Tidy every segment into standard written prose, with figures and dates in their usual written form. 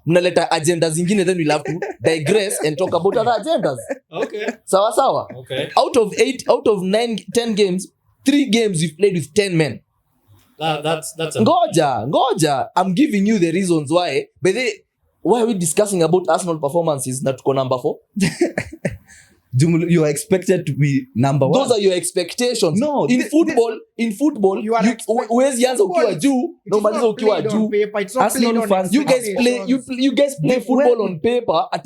mnaleta agendas zingine, then we'll have to digress and talk about other agendas. Okay. Sawa. Okay. Out of 9, 10 games, 3 games we've played with 10 men. That's Ngoja. I'm giving you the reasons why. But why are we discussing about Arsenal performances na tuko number 4? You are expected to be number 1. Those are your expectations. No, in football, huwezi anza ukiwa juu na umaliza ukiwa juu. Arsenal fans, you guys play football on paper at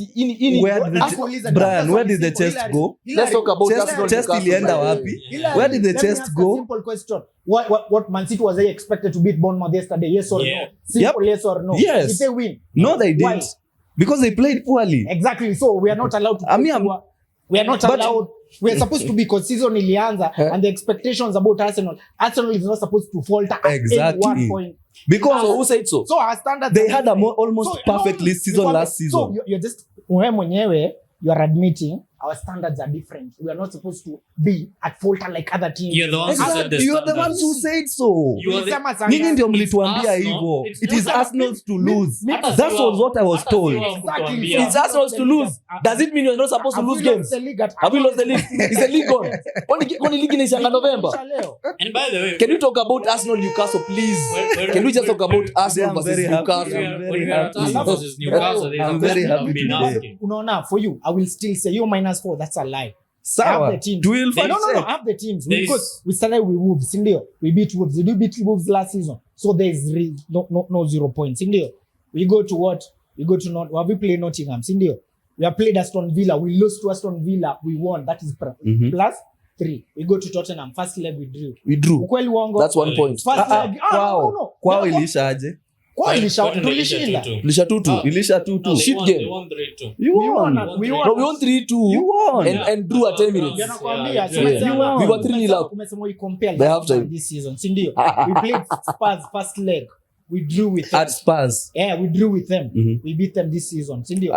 Brian, where did the chest go? Let's talk about Arsenal. Chest ilienda wapi? Where did the chest go? Simple question. What Man City was they expected to beat Bournemouth yesterday? Yes or no? Simple yes or no? Yes. If they win. No, they didn't. Because they played poorly. Exactly. So we are not allowed to we are not allowed. We are supposed to be because season ilianza and the expectations about Arsenal is not supposed to falter at any one point. Because who said so? So our standards they had almost perfect season last season. So you're just you are admitting our standards are different. We are not supposed to be at falter like other teams. You're the ones who said this. You are the ones who said so. Nini ndio mlituambia hivyo. It is Arsenal to lose. That was what I was told. Exactly. It's Arsenal to lose. Does it mean you're not supposed to lose games? Have we lost the league? Is the league gone? Only league in November. And by the way, can we talk about Arsenal Newcastle, please? Can we just talk about Arsenal versus Newcastle? I'm very happy today. Unaona, for you, I will still say you -4. That's a lie. Sawa. Have the teams. Because we started with Wolves, Indio. We beat Wolves. We beat Wolves last season. So there's no 0 points, Indio. We go to what? We go to have we played Nottingham, Indio. We have played Aston Villa. We lost to Aston Villa. We won. That is plus 3. We go to Tottenham. First leg we drew. Ukweli wango. That's 1 point. First leg. Wow. Kwao ilishaje? Ilisha 2-2. Shit game. They won 3-2. You won. We won 3-2. You won. And drew at Emirates. We were 3-0 up. Umesema we compare this season. Sindio. We played Spurs first leg. We drew with them. At Spurs. Yeah, we drew with them. We beat them this season. Sindio.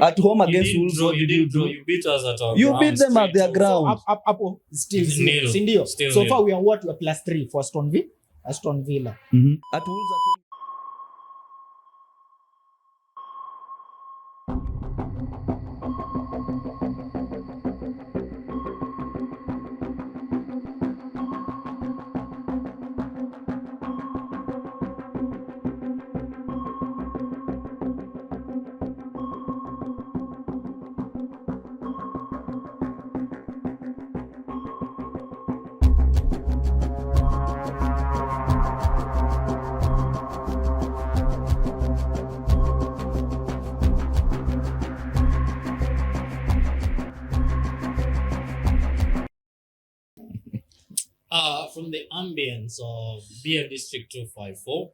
At home against Wolves, what did you do? You beat us at our You beat them at their ground. Up, still nil. Sindio. So far we are what? We are +3 for Aston Villa. At Wolves at home. From the ambience of Beer District 254,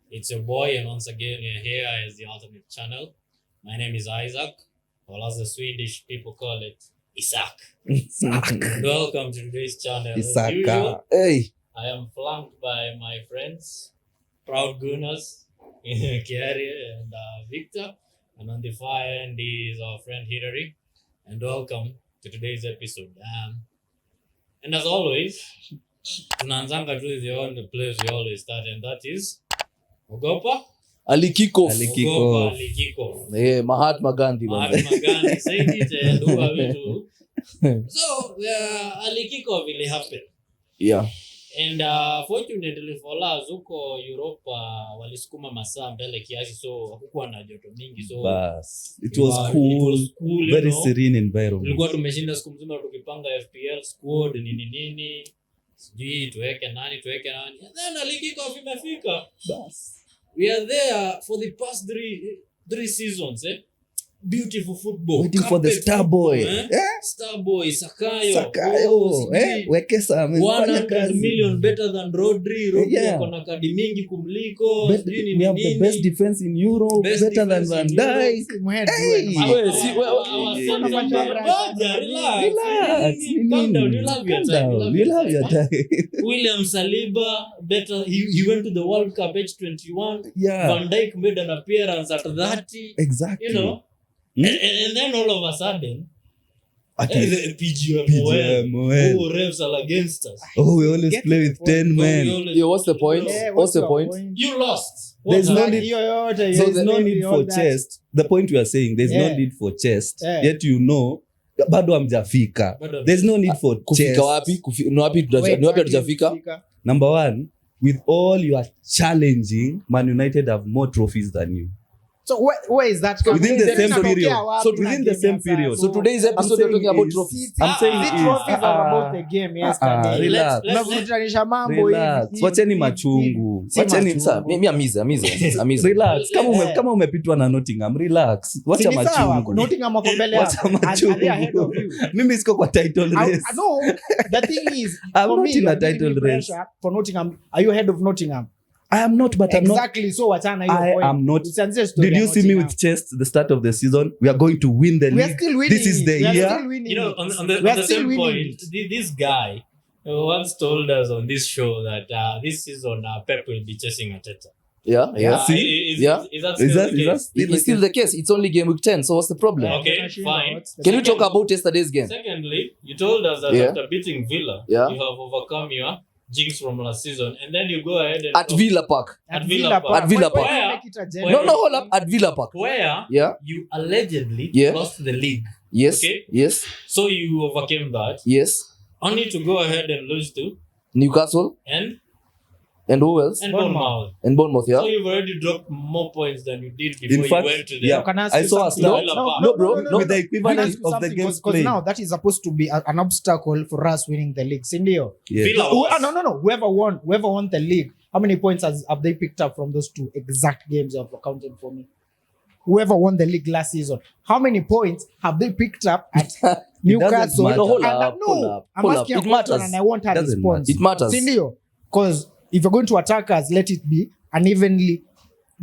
it's your boy, and once again we're here as the Ultimate Channel. My name is Isaac, or as the Swedish people call it, Isak. Welcome to today's channel. Isaka. As usual, Hey. I am flanked by my friends, proud Gunners, Kiari and Victor, and on the far end is our friend Hilary. And welcome to today's episode. And as always, tunaanzanga tu the place we always start, and that is Ogopa Alikiko. Mahatma Gandhi. Said it and who are we to? So Alikiko really happened. Yeah. And fortunately for us huko Europa walisukuma masaa mbele kiasi, so hakukuwa na joto mingi, so it was cool, very serene environment. Tulikuwa tumeshinda siku mzima tukipanga FPL squad nini sijui tuweke nani and then Alikiko imefika. We are there for the past three seasons, beautiful football, waiting for the star boy, Starboy Sakayo, Wekesa 100 million better than Rodri kona kadi mingi kumliko. We have the best defense in Europe, better than Van Dijk. Relax. Calm down, you'll have your time. William Saliba better, he went to the World Cup age 21. Van Dijk made an appearance at 30. Exactly. You know. And then all of a sudden, the PGM refs are against us. We always play with 10 men. What's the point? You lost. There's no Like, need. hiyo yote, There's yes, no maybe need all for that. chest. The point we are saying, there's no Yeah. need for chest. Yeah. Yet bado hamjafika. There's no need for chest. kufika wapi ni wapi hatujafika Fika. Number one, with all you are challenging, Man United have more trophies than you. So where is that coming? Within the Is it same inatokea period. wapi So na within the game same ya period. sasa? so today's episode we're talking about trophies I'm saying These is, trophies are about the game yesterday. relax. Unavutanisha mambo Relax. hivi, Wacheni hivi, machungu. hivi. Si Wacheni- machungu. sasa mimi amize Relax. Yeah. Kama umepitwa na Nottingham, relax. Wacha Si ni sawa, machungu. Nottingham wako mbele Wacha yako. And machungu. they are ahead of you. Mimi siko kwa title race. No, the thing is, I'm for not me, in a you're giving title me race. pressure for Nottingham. Are you ahead of Nottingham? I am not, but I'm not. Exactly. So whatana hiyo I point. am not. Usianzishe story Did ya you see me Nottingham. with chest at the start of the season? We are going to win the We are league. still winning. This is the We are year. still winning. You know, on the We are same still winning. point, this guy once told us on this show that this season Pep will be chasing Arteta. yeah See? Is Yeah. that still Is that the case? it's still the case. It's only game week 10, so what's the problem? Okay, fine. Can you talk about yesterday's game? Secondly, you told us that Yeah. after beating Villa, Yeah. you have overcome your jinx from last season, and then you go ahead and At Villa Park. At Villa Park. At Villa Why Park. do you make it a Where- general? No, hold up. At Villa Park. where Yeah. you allegedly Yeah. lost the league. Yes. Okay. Yes. So you overcame that, Yes. only to go ahead and lose to Newcastle and who else? and Bournemouth. Bournemouth. And Bournemouth. Yeah. So you've already dropped more points than you did before In fact, you went to the yeah. Can I ask I you saw a something? stat. No, bro. No. With the Can I equivalent ask you of the something? games Because played. now that is supposed to be an obstacle for us winning the league. Sindio? Yes. Villa Oh, was. no. Whoever won the league, how many points have they picked up from those two exact games you have accounted for me? Whoever won the league last season, how many points have they picked up at Newcastle? matter. No, hold And up, hold up, I'm hold up. asking a It question matters. and I want a Doesn't response. It matters. Sindio? Because if you're going to attack us, let it be unevenly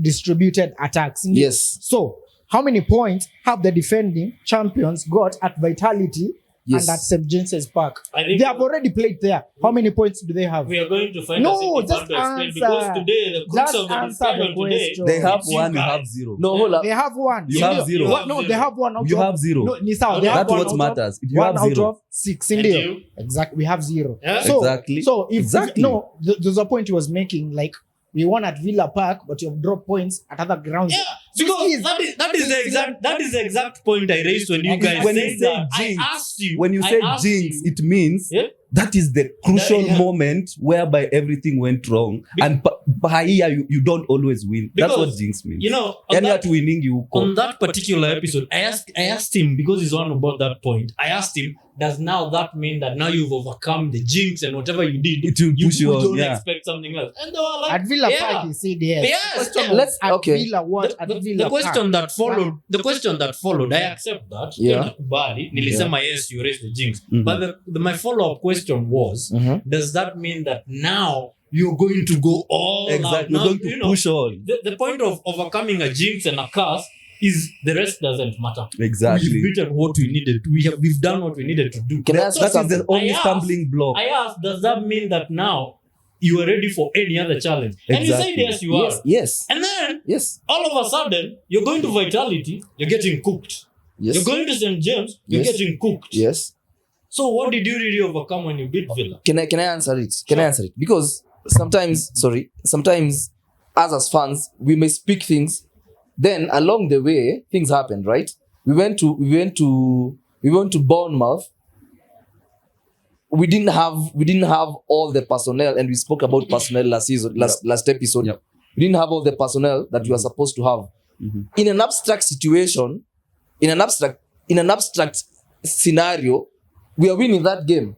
distributed attacks. Sindio? Yes. So, how many points have the defending champions got at Vitality Yes. and at St. James's Park? I think They have already played there. How many points do they have? we are going to find No, a city just to explain answer. because today the crux Just of the answer discussion the today. question. They have It's you one, you guys. have zero. No, hold up. They have one. You have zero. What? No, they have one out You of. have zero. No, ni sawa, they have That's one what out matters. Of, If you one have out zero. of 6. And Indio. you? Exactly. We have 0. Yeah. So, Exactly. So if Exactly. no, there's a point he was making. Like we won at Villa Park, but you have dropped points at other grounds. Yeah, This because is- that is the exact point I raised when you guys When you said say that. jinx, I asked you. When you I say asked jinx, you. it means Yeah. that is the crucial Yeah. moment whereby everything went wrong. And by here, you don't always win. That's Because, what jinx means. You know, on And that, you're winning, you on that particular episode, I asked him because he's on about that point. I asked him, does now that mean that now you've overcome the jinx and whatever you did, It will push you on, don't yeah. expect something else? And they were like, At Villa yeah. Park, he said yes. Yes. Let's At okay. Villa what? At Villa The question Park. that followed, I accept that. Yeah. Nakubali, nilisema yes, you raised the jinx. Mhm. But my follow-up question was, Mhm. does that mean that now you're going to go all out? Exactly. Now, You're going to you know, push on. the point of overcoming a jinx and a curse is the rest doesn't matter. Exactly. We've beaten what we needed. We've done what we needed to do. Can I ask you That is something? the only I asked- stumbling block. I asked, does that mean that now you are ready for any other challenge? And you said Exactly. yes, you are. Yes. Yes. And then Yes. all of a sudden, you're going to Vitality, you're getting cooked. Yes. You're going to St. James, you're Yes. getting cooked. Yes. So what did you really overcome when you beat Villa? Can I answer it? Can I answer it? Because sometimes us as fans, we may speak things. Then along the way, things happen, right? We went to Bournemouth. We didn't have all the personnel, and we spoke about personnel last episode. Yep. We didn't have all the personnel that we were supposed to have. Mhm. In an abstract situation, in an abstract scenario, we are winning that game.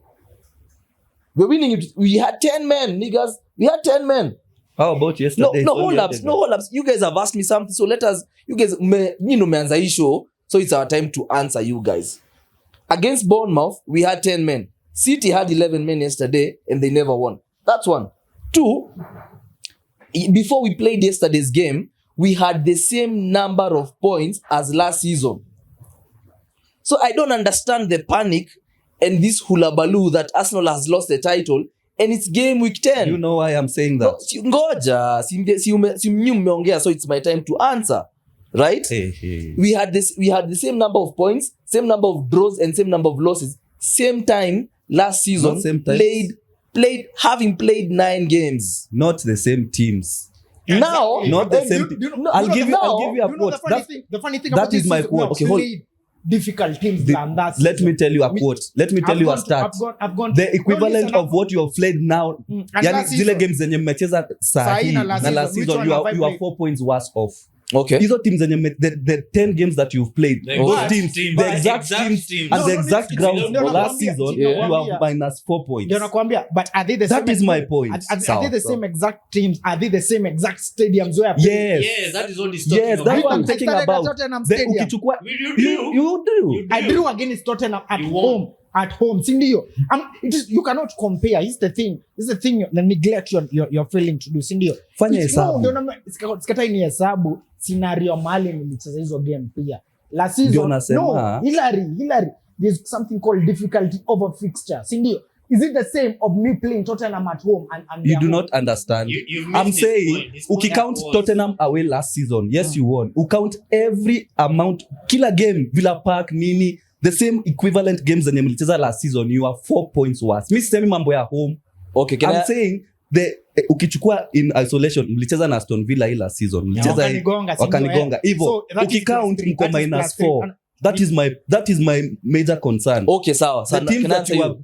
We're winning it. We had 10 men, niggas. We had 10 men. How about yesterday? No hold ups. You guys have asked me something, so let us. You guys, meanza hii show, so it's our time to answer you guys. Against Bournemouth, we had 10 men. City had 11 men yesterday, and they never won. That's one. Two, before we played yesterday's game, we had the same number of points as last season. So I don't understand the panic and this hula baloo that Arsenal has lost the title, and it's game week 10. You know why I'm saying that? No, ngoja, si mmeongea, so it's my time to answer, right? Hey. We had the same number of points, same number of draws, and same number of losses. Same time last season. Not same time. Having played 9 games. Not the same teams. Now, Not the and same you- thing. Do you know- I'll do you give know you. I'll now- give you a You know quote. the funny thing that about is this my season, we quote. have Okay, hold- played difficult teams than that Let me season. tell you a We- quote. Let me tell you a stat. I've gone The equivalent no, of what you have played now. And Yani last zile season, games zenye mmecheza sahi na na last last season, which season one you have I are 4 played? points worse off. Okay. Hizo teams zenye the 10 games that you've played, The those exact teams, teams, the the exact exact teams teams. and No, the no, exact it's- grounds ndio for last nakwambia, season, ndio you have nakwambia. -4 points. ndio nakwambia, but are they the That same is my point. Are they Sawa, the sawa. same exact teams? Are they the same exact stadiums where I played? Yes. Yes, that is what he's talking Yes, about. that's what I'm I talking started at about. Tottenham The Stadium. ukichukua You do. you do. I drew against Tottenham at You won. home. At home, sindio? You cannot compare. It's the thing. The neglect you're failing to do, sindio? Fanya It's- no, hesabu. ndio sikatai ni hesabu scenario mahali nilicheza hizo game pia. Last Ndio season, nasema. no, Hillary, there's something called difficulty over fixture, sindio? Is it the same of me playing Tottenham at home and You their do home? not understand. You've missed I'm his saying, point. His point ukicount was- Tottenham away last season, yes, you won. Ukount every amount, kila game, Villa Park, nini, the same equivalent games zenye mlicheza last season, you are 4 points worse. Mi sisemi mambo ya home. Okay, I'm saying, ukichukua in isolation, mlicheza na Aston Villa hii last season. Mlicheza Wakanigonga, sindio, wakanigonga. eh? Hivyo, So, that is ukicount plus three, mko that is plus three. -4. That is my major concern. Okay, sawa. The teams Can I that answer you you? have,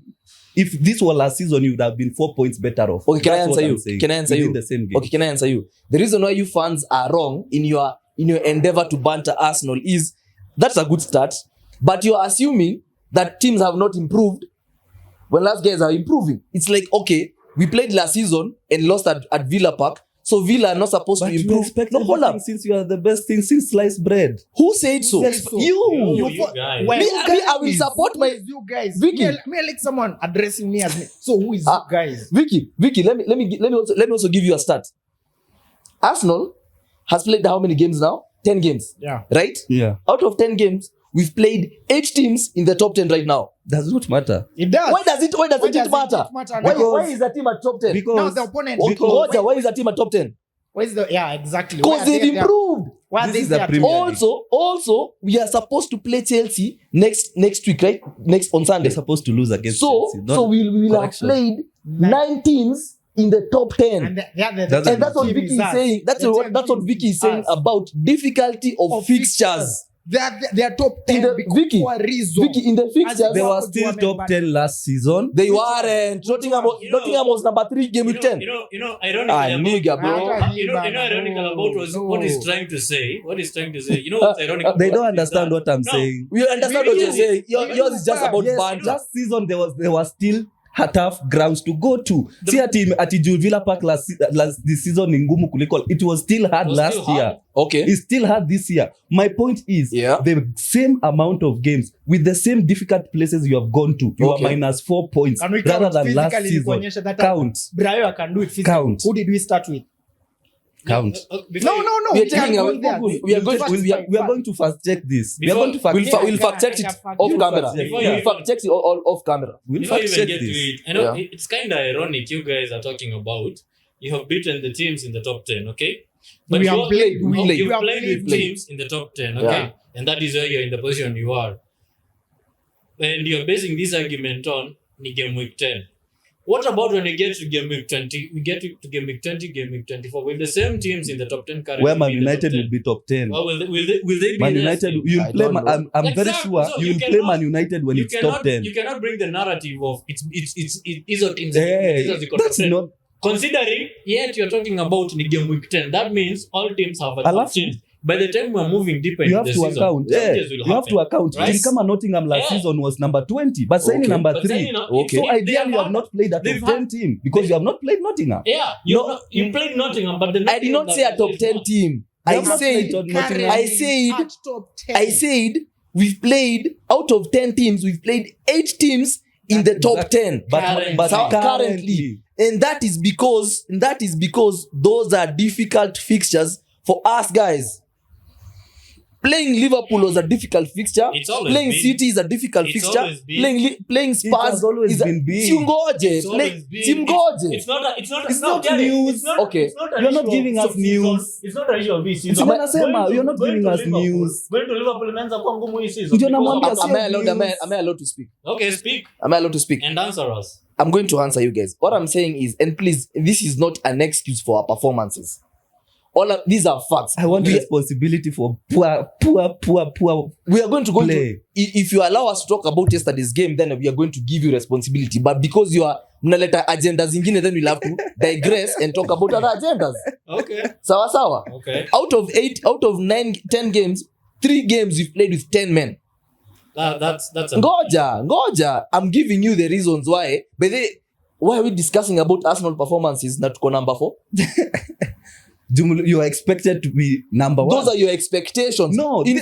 if this were last season, you would have been 4 points better off. Okay, can I That's answer what you? I'm saying. Can I answer Within you? the same game. Okay, can I answer you? The reason why you fans are wrong in your endeavor to banter Arsenal is that's a good start, but you're assuming that teams have not improved when last guys are improving. It's like, okay, we played last season and lost at Villa Park, so Villa are not supposed But to you improve. expect No, hold up. everything since you are the best thing since sliced bread. Who said so? said so? You. You guys. Well, Me, you I will guys. support Who my is you guys. Vicky. Me, I like someone addressing me as me. So who is Ah. you guys? Vicky. Let me also give you a stat. Arsenal has played how many games now? 10 games, Yeah. right? Yeah. Out of 10 games, we've played 8 teams in the top 10 right now. Does not matter. It does. Why does it matter? Why does it matter? Why is the team at top 10? Because Now the opponent. Okay, Roger, why is the team at top 10? Where's the exactly? Because they've improved. Why are This they is the there? Premier Also, we are supposed to play Chelsea next week, right? Next on Sunday. they're supposed to lose against So Chelsea. Not we will have correction. played 9 teams in the top 10. And Doesn't And that's what team Vicky is us. saying. That's The what team Vicky is saying us. about difficulty of fixtures. They are top 10 In the- because Vicky, for a reason. Vicky, in the fixtures, They were What still do I top mean? 10 last season. they weren't. Nottingham You know- was number 3 game with 10. Ironically Ah, about- nigga, bro. ironical about what he's trying to say. What he's trying to say. You know what's ironic? They about don't it is understand that- what I'm No, saying. We understand what you're saying. Yours is just about Yes, banter. last season there was still tough grounds to go to. See ati Juu Villa Park last this season ni ngumu kuliko. It was still hard Was last still hard. year. Okay. It's still hard this year. My point is, Yeah. the same amount of games with the same difficult places you have gone to, you Okay. are -4 points Can we rather count than last physically season. kuonyesha that Count. Brayo can do it physically. Count. Who did we start with? Count. before No. We are we taking can't away go there. Google. We are going First to- We are going to fast check this. We are Before- going to fact We'll check. we'll fact check it off camera. Before you We'll fact check it all off camera. We'll Before you fact even check get to this. it, I know Yeah. it's kind of ironic you guys are talking about. You have beaten the teams in the top 10, okay? We you have are- played, we you've played. played We with played. teams in the top 10, okay? Yeah. And that is where you're in the position you are. And you're basing this argument on ni game week 10. What about when we get to game week 20? We get to game week 20, game week 24 with the same teams in the top 10 currently. Where Man in the top United 10. will be top 10. Well, will they be Man there United, still? you'll I play. don't know. I'm very Exactly. sure So you you'll play cannot- Man United when it's top 10. You cannot bring the narrative of it's other teams. Hey, these are the top that's 10. not. Considering yet you're talking about the game week 10, that means all teams have a Alafu, change. By the time we're moving deeper You into have the to season, account. changes will You have to happen. account. Right? Team kama Nottingham last Yeah. season was number 20, but Saini Okay. number But 3. then, Okay. So they ideally, you have had- not played a top they've 10 had- team because you have not played Nottingham. Yeah, you played Nottingham, but the I did not say a top 10 team. You I have not said played Nottingham. I said- At top 10. I said we've played out of 10 teams, we've played 8 teams in the top Exactly. 10. But Currently. And that is because those are difficult fixtures for us guys. Playing Liverpool was a difficult fixture. It's always Playing been. City is a difficult It's fixture. always been. Playing It Spurs has always is a been big. Simgoje. It's always been. Simgoje. It's not. It's It's not news. Okay. It's not an You're not issue giving of us season. news. It's not an issue of this season. Ndio nasema, Going to- you're not going giving to us Liverpool- news. Going to Liverpool imeanza kuwa ngumu hii season. Ndio because namwambia of- sio Am I allowed to speak? Okay, speak Am I allowed to speak? and answer us. I'm going to answer you guys. What I'm saying is, and please, this is not an excuse for our performances. All of these are facts. I want responsibility for poor. We are going to go play. to, if you allow us to talk about yesterday's game, then we are going to give you responsibility. But because you are mnaleta agendas zingine, then we'll have to digress and talk about other agendas. Okay. Sawa. Okay. Out of 9, 10 games, 3 games we've played with 10 men. That's Ngoja. I'm giving you the reasons why. But why are we discussing about Arsenal performances na tuko number 4? You are expected to be number 1. Those are your expectations. No, in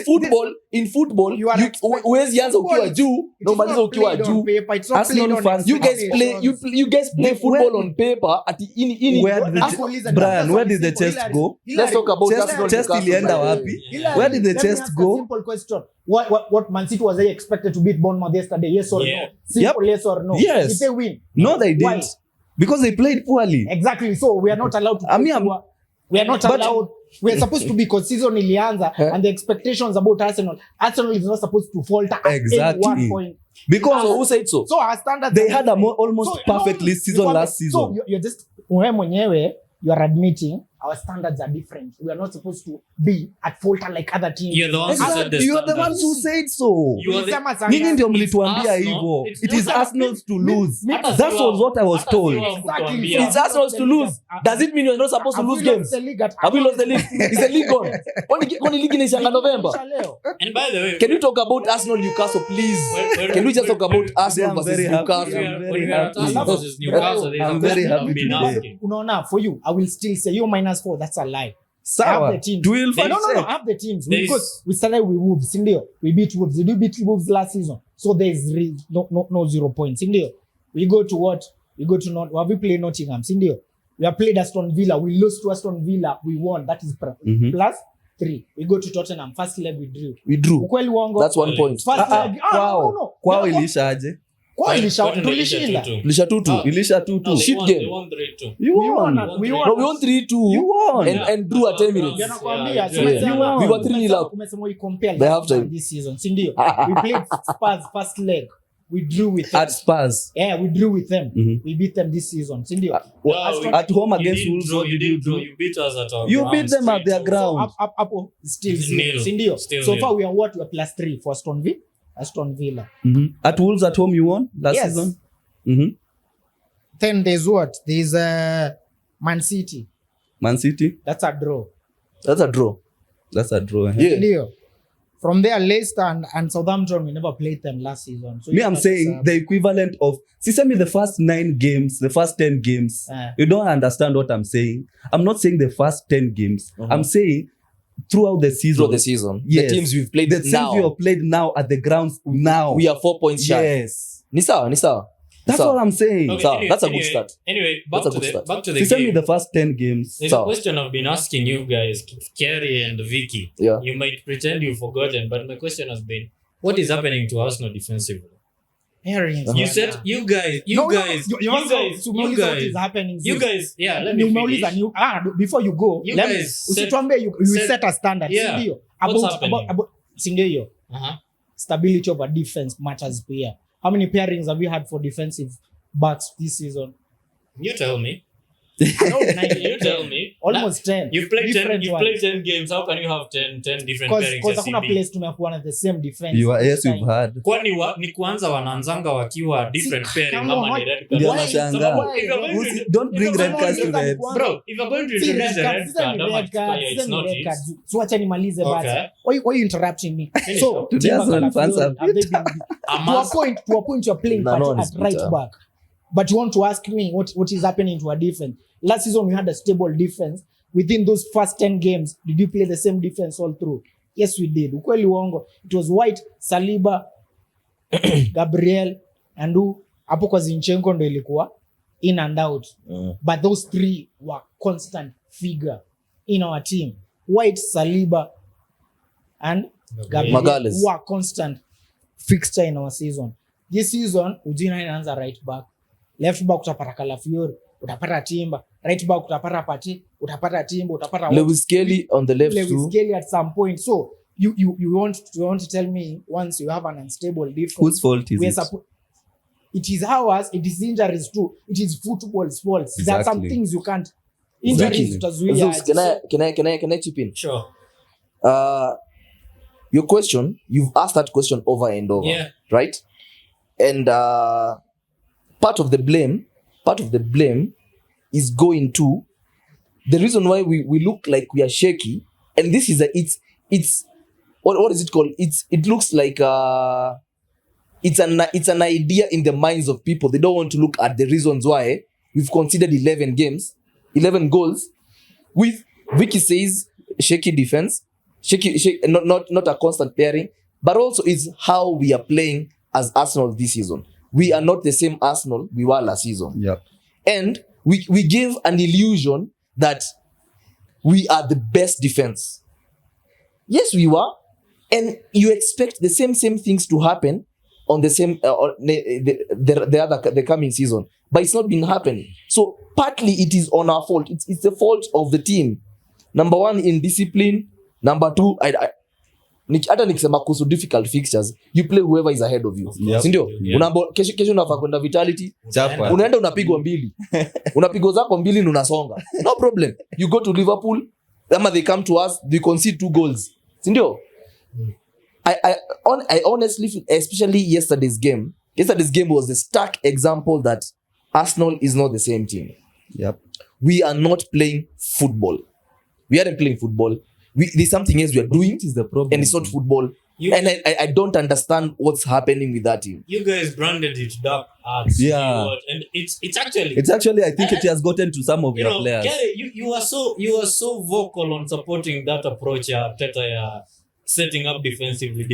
football, You are huwezi anza ukiwa juu na umaliza ukiwa juu. Arsenal fans, You guys play football on paper at in Brian, where did the chest go? Let's talk about Arsenal. Chest ilienda wapi? Where did the chest go? Simple question. What Man City was they expected to beat Bournemouth yesterday? Yes or Yeah. no? Simple yes or no? Yes. If they win. No, they Why? didn't. Because they played poorly. Exactly. So we are not allowed to. I mean, we are not allowed. We are supposed to be because season ilianza and the expectations about Arsenal. Arsenal is not supposed to falter at any one point. Because So who said so? So our standards. they are had a different. almost perfect season last season. So you're just wewe mwenyewe you are admitting our standards are different. We are not supposed to be at falter like other teams. You're the ones who said the You are the ones standards. who said so. You are the- Ulisema sana. Nyinyi ndio It's mlituambia Arsenal. hivyo. It's It is not- Arsenal's to lose. Hata That siwa- was what I was hata told. siwa kutuambia. It's Arsenal to lose. Does it mean you're not supposed to Have lose we lost games? the league at- Have we lost the league? Is the league gone? Kwani league inaishanga November? Leo. And by the way, Can we talk about Arsenal Newcastle, please? Can we just talk about Arsenal I'm versus very happy. Newcastle? when we are at Arsenal versus Newcastle, there's I'm a very question happy I've been today. asking. Unaona, for you, I will still say you -4. That's a lie. I have Sawa. the teams. Duel There No, fight. I have the teams. There is- Because we started with Wolves, sindio? We beat Wolves. Did we beat Wolves last season? So there's no 0 points, sindio? We go to what? We go to have we played Nottingham, sindio? We have played Aston Villa. We lost to Aston Villa. We won. That is plus 3. We go to Tottenham. First leg we drew. We drew. Ukweli uongo. That's 1 point. First leg. Kwao ilishaje? Kwao Tottenham tulishinda. 2-2. Lisha 2-2. Ilisha No, 2-2. Shit they game. won 3-2. You We won. won. We No, won. we won 3-2 You won. and drew at Emirates. Ndio nakwambia, Yeah, tumesema- we were 3-0 up. Umesema we compare By last halftime. season this season, si ndio? We played Spurs first leg. We drew with them. At Spurs. Yeah, we drew with them. Mhm. We beat them this season, si ndio? No, At home you against didn't Wolves, draw, what you did you didn't draw. do? You beat us at our You ground beat them at their 3-2. ground. Up, still It's zero, nil. si ndio? Still So nil. far we are what? We are +3 for Aston Villa. At Wolves at home, you won last Yes. season? Then there's what? There's Man City. Man City? That's a draw. That's a draw. That's a draw. Yeah. Ndio. From there, Leicester and Southampton, we never played them last season. So Me, I'm saying the equivalent of send me the first 9 games, the first 10 games. You don't understand what I'm saying. I'm not saying the first 10 games. I'm saying throughout the season. Throughout the season. Yes. The teams we've played The teams now. we have played now at the grounds now. We are 4 points shy. Yes. Ni sawa. That's what I'm saying. Okay, So, that's a good start. Anyway, That's a good start. back to the Send me game. the first 10 games. There's So- a question I've been asking you guys, Kerry and Vicky. Yeah. You might pretend you've forgotten, but my question has been, what is happening to Arsenal defensively? You said you guys, yeah, let me Umeuliza finish. before you go, You let me- guys set- usituambie you set- set a standard, Yeah. si ndio? What's happening? About si ndio hiyo? Uh-huh. Stability of a defense matters pia. How many pairings have we had for defensive backs this season? You tell me. You tell me. Almost 10. You've played 10 Different you've ones. played 10 games. How can you have 10 different pairings Because as hakuna CB? place tumekuwa na the same defense. Yes, you've had. Kwani ni kwanza wanaanzanga wakiwa different pairing come ama on, ni red Ndio card? nashangaa. Sababu if you're going to- Don't bring if you're red going cards to- to red. Bro, if you're going to introduce the red card, ama it's not it. So wacha nimalize Okay. but why you interrupting me? Finish So up. Today Timber Arsenal and fans Fleury, are have they been- to a point you're playing No, no one at is right bitter. back. But you want to ask me what is happening to our defense? Last season we had a stable defense. Within those first 10 games, did you play the same defense all through? Yes, we did. Ukweli uongo. It was White, Saliba, Gabriel, and who hapo kwa Zinchenko ndo ilikuwa in and out. But those 3 were constant figure in our team. White, Saliba, and Gabriel Magalhaes. were constant fixture in our season. This season, Ujina inaanza right back. Left back utapata Calafiori, utapata Timber. Right back utapata Partey, utapata Timber, utapata Lewis Kelly on the left Lewis too. Kelly at some point. So you want to tell me once you have an unstable defense, Whose fault is we are it? it is ours, it is injuries too, it is football's fault. There are some Exactly. things you can't Injuries utazuia. Zeus, can I chip in? Sure. Your question, you've asked that question over and over, Yeah. right? And part of the blame is going to the reason why we look like we are shaky. And this is it's what is it called? It looks like it's an idea in the minds of people. They don't want to look at the reasons why we've conceded 11 goals. With Vicky says shaky defense, shaky not a constant pairing, but also it's how we are playing as Arsenal this season. We are not the same Arsenal we were last season. Yep. And we give an illusion that we are the best defense. Yes, we were. And you expect the same things to happen on the same the coming season, but it's not been happening. So partly it is on our fault. It's the fault of the team. Number one, in discipline. Number two, hata nikisema kuhusu difficult fixtures, you play whoever is ahead of you. Yep. Si ndio? Yeah. Kesho unafaa kwenda Vitality, Chapa. unaenda unapigwa 2. Unapigwa zako 2 na unasonga. No problem. You go to Liverpool, ama they come to us, they concede 2 goals. Si ndio? I honestly feel, especially yesterday's game was a stark example that Arsenal is not the same team. Yep. We are not playing football. We aren't playing football. There's something else we are doing, Is the problem. and it's not football. And I don't understand what's happening with that team. You guys branded it dark arts. Yeah. And it's actually It's actually, I think it has gotten to some of your players. Gary, you are so vocal on supporting that approach. Arteta setting up defensively.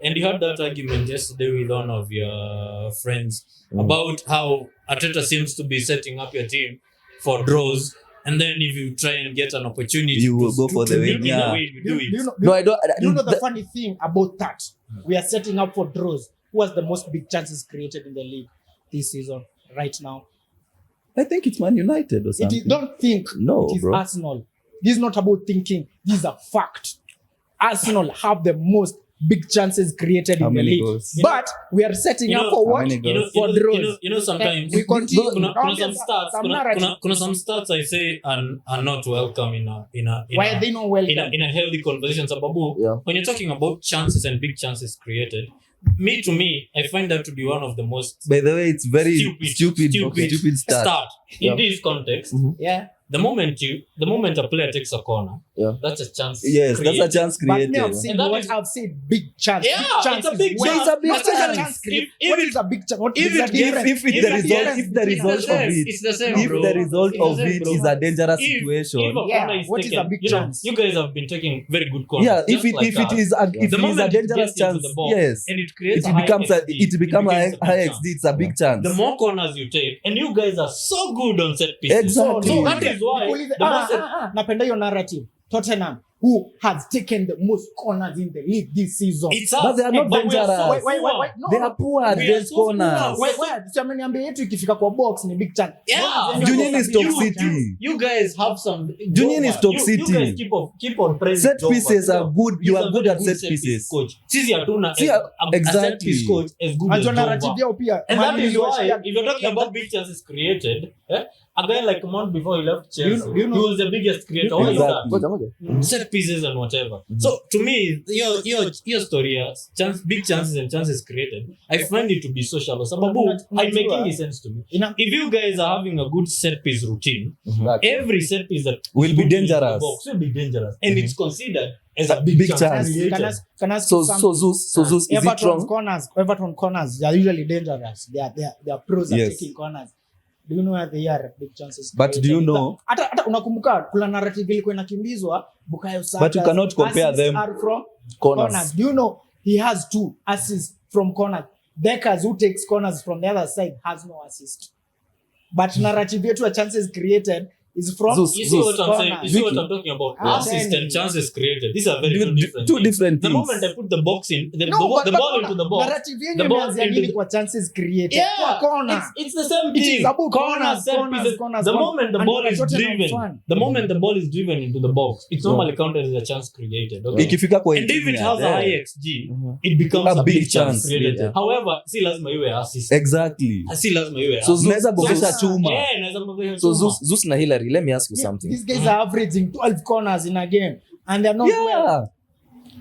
And you had that argument yesterday with one of your friends about how Arteta seems to be setting up your team for draws, and then if you try and get an opportunity, You will go for the win. Yeah. you do it. No, I don't. You know the funny thing about that? We are setting up for draws. Who has the most big chances created in the league this season right now? I think it's Man United or something. Don't think No, it is bro. Arsenal. This is not about thinking. This is a fact. Arsenal have the most big chances created How in the many league. goals? But we are setting up for How what? many goals? For draws. Sometimes We continue. kuna some stats I say are not welcome in Why are they not welcome? in a healthy conversation. Sababu, Yeah. when you're talking about chances and big chances created, to me, I find that to be one of the most By the way, it's very stupid start. start in Yeah. this context. Yeah. The moment a player takes a corner, Yeah. that's a chance. Yes, created. that's a chance But me, created. I've seen And that what is- I've said big chance. Yeah, big chance it's a is big when- chance. It's a big That's a chance. chance. If What it- is a big chance? What if is the it gets- difference? If the result same. of it, It's the same, if bro. the result It's the of same, it bro. is a dangerous If situation, a Yeah, corner is what is taken, a big you know, chance? you guys have been taking very good corners. yeah, if just it like if that. it is a The moment it dangerous gets into chance, the box, yes, and it creates it becomes a high chance. XD. It's a big chance. The more corners you take, and you guys are so good on set pieces. Exactly. So that is why Nikuulize- the most napenda hiyo narrative. Tottenham, who has taken the most corners in the league this season. it's But they are not but we are so dangerous. poor. No, They are poor at We are those so corners. poor. Siameniambia yetu ikifika kwa box ni big chance. Yeah. Junior is Stoke You- City. You guys have some. Junior is Stoke You City. guys keep on praising. Set Jova. pieces are good. You He's are a good very at set piece pieces. coach. Sisi hatuna See, a set exactly. piece coach as good as Anjo narrative Jova. yao pia. And that Man is U why, waliwashia- if you're talking about big chances created, a guy like Mount before he left Chelsea, You know- he was the biggest creator. What is Exactly. that? Set pieces and whatever. So to me, your story, big chances and chances created, I find it to be so shallow. Sababu, I'm making any sense to me. If you guys are having a good set piece routine, every set piece that Will be put into the dangerous. box will be dangerous, and it's considered as a big, Big chance. chance. created. Can I ask So you something? Zeus, is it Everton wrong? corners, they are usually dangerous. They are pros at Yes. taking corners. Do you know where they are big chances? But do you know- Hata unakumbuka kuna narrative ilikuwa inakimbizwa Bukayo Saka. But you cannot compare them. From Corners. corners. Do you know he has 2 assists from corners? Deckers, who takes corners from the other side, has no assist. But narrative yetu ya chances created is from Zeus. You see what I'm saying? corner. You see what I'm talking about? Assist and chances created. These are very Two different The things. moment I put the box in, the but ball into the box. narrative yenye The ball imeanzia into nini the- kwa chances created. Yeah, Kwa corner. it's the same It thing. is about corners, set corners, pieces. corners, The corners. moment the And ball the is Tottenham driven, fan. the moment the ball is driven into the box, it's normally counted as a chance created. Okay? Ikifika kwa And if it has a high XG, Mhm. it becomes A a big big chance chance created. created. However, si lazima iwe assist. Exactly. Si lazima iwe So assist. Unaweza bogesha Zeus- chuma. Yeah, inaweza kuboresha So chuma. Zeus na Hillary, let me ask you Yeah, something. these guys are averaging 12 corners in a game and they're not well. Yeah.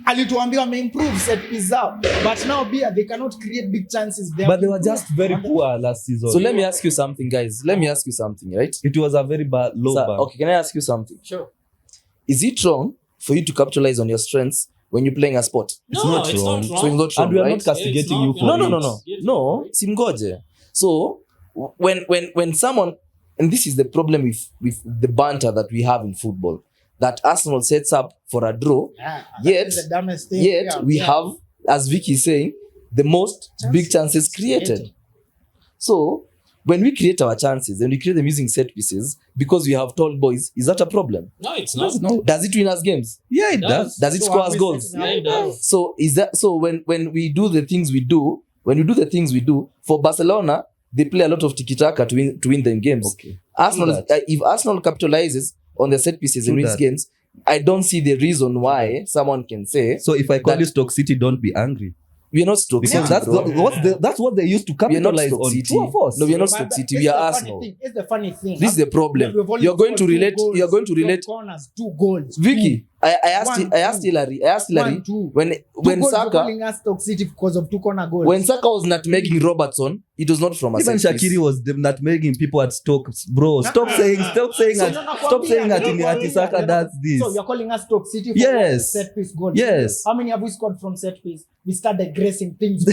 Alituambia wameimprove set piece zao, but now beer they cannot create big chances. But they were just very poor last season. So let me ask you something, guys. Let me ask you something, right? It was a very bad low So, bar. okay, can I ask you something? Sure. Is it wrong for you to capitalize on your strengths when you're playing a sport? It's not wrong. So it's not wrong, And we are right? not castigating you for No. it. No, simgoje. So when someone, and this is the problem with the banter that we have in football, that Arsenal sets up for a draw, Yeah, Yet- that's the dumbest thing. yet Yeah, we yeah. have, as Vicky is saying, the most big chances created. So when we create our chances and we create them using set pieces because we have tall boys, is that a problem? No, it's not. No. Does it win us games? Yeah, it does. Does it So score are us we goals? setting up- Yeah, it does. So is that so when we do the things we do, for Barcelona, they play a lot of tiki-taka to win them games. Okay. Arsenal, Do if Arsenal capitalizes on the set pieces and Do wins that. games, I don't see the reason why someone can say So if I call That- you Stoke City, don't be angry. we are not Stoke Because City, bro. that's what they used to We are not capitalize Stoke on. City. True or false? No, we are not But Stoke City. it's We are the funny Arsenal. thing. It's the funny thing. This is the problem. We've only You're going to scored 2 relate. goals You're going to from relate. corners, 2 goals. Vicky, I asked One, I asked two. Hillary. One, two. when 2 goals for Saka calling us Stoke City because of 2 corner goals. when Saka was not making Robertson, it was not from a Even set piece. Shaqiri was not making people at Stoke. Bro, stop saying So stop saying that Saka does this. So you're calling us Stoke City for Yes. set piece goals. Yes. How many have we scored from set piece? We start digressing things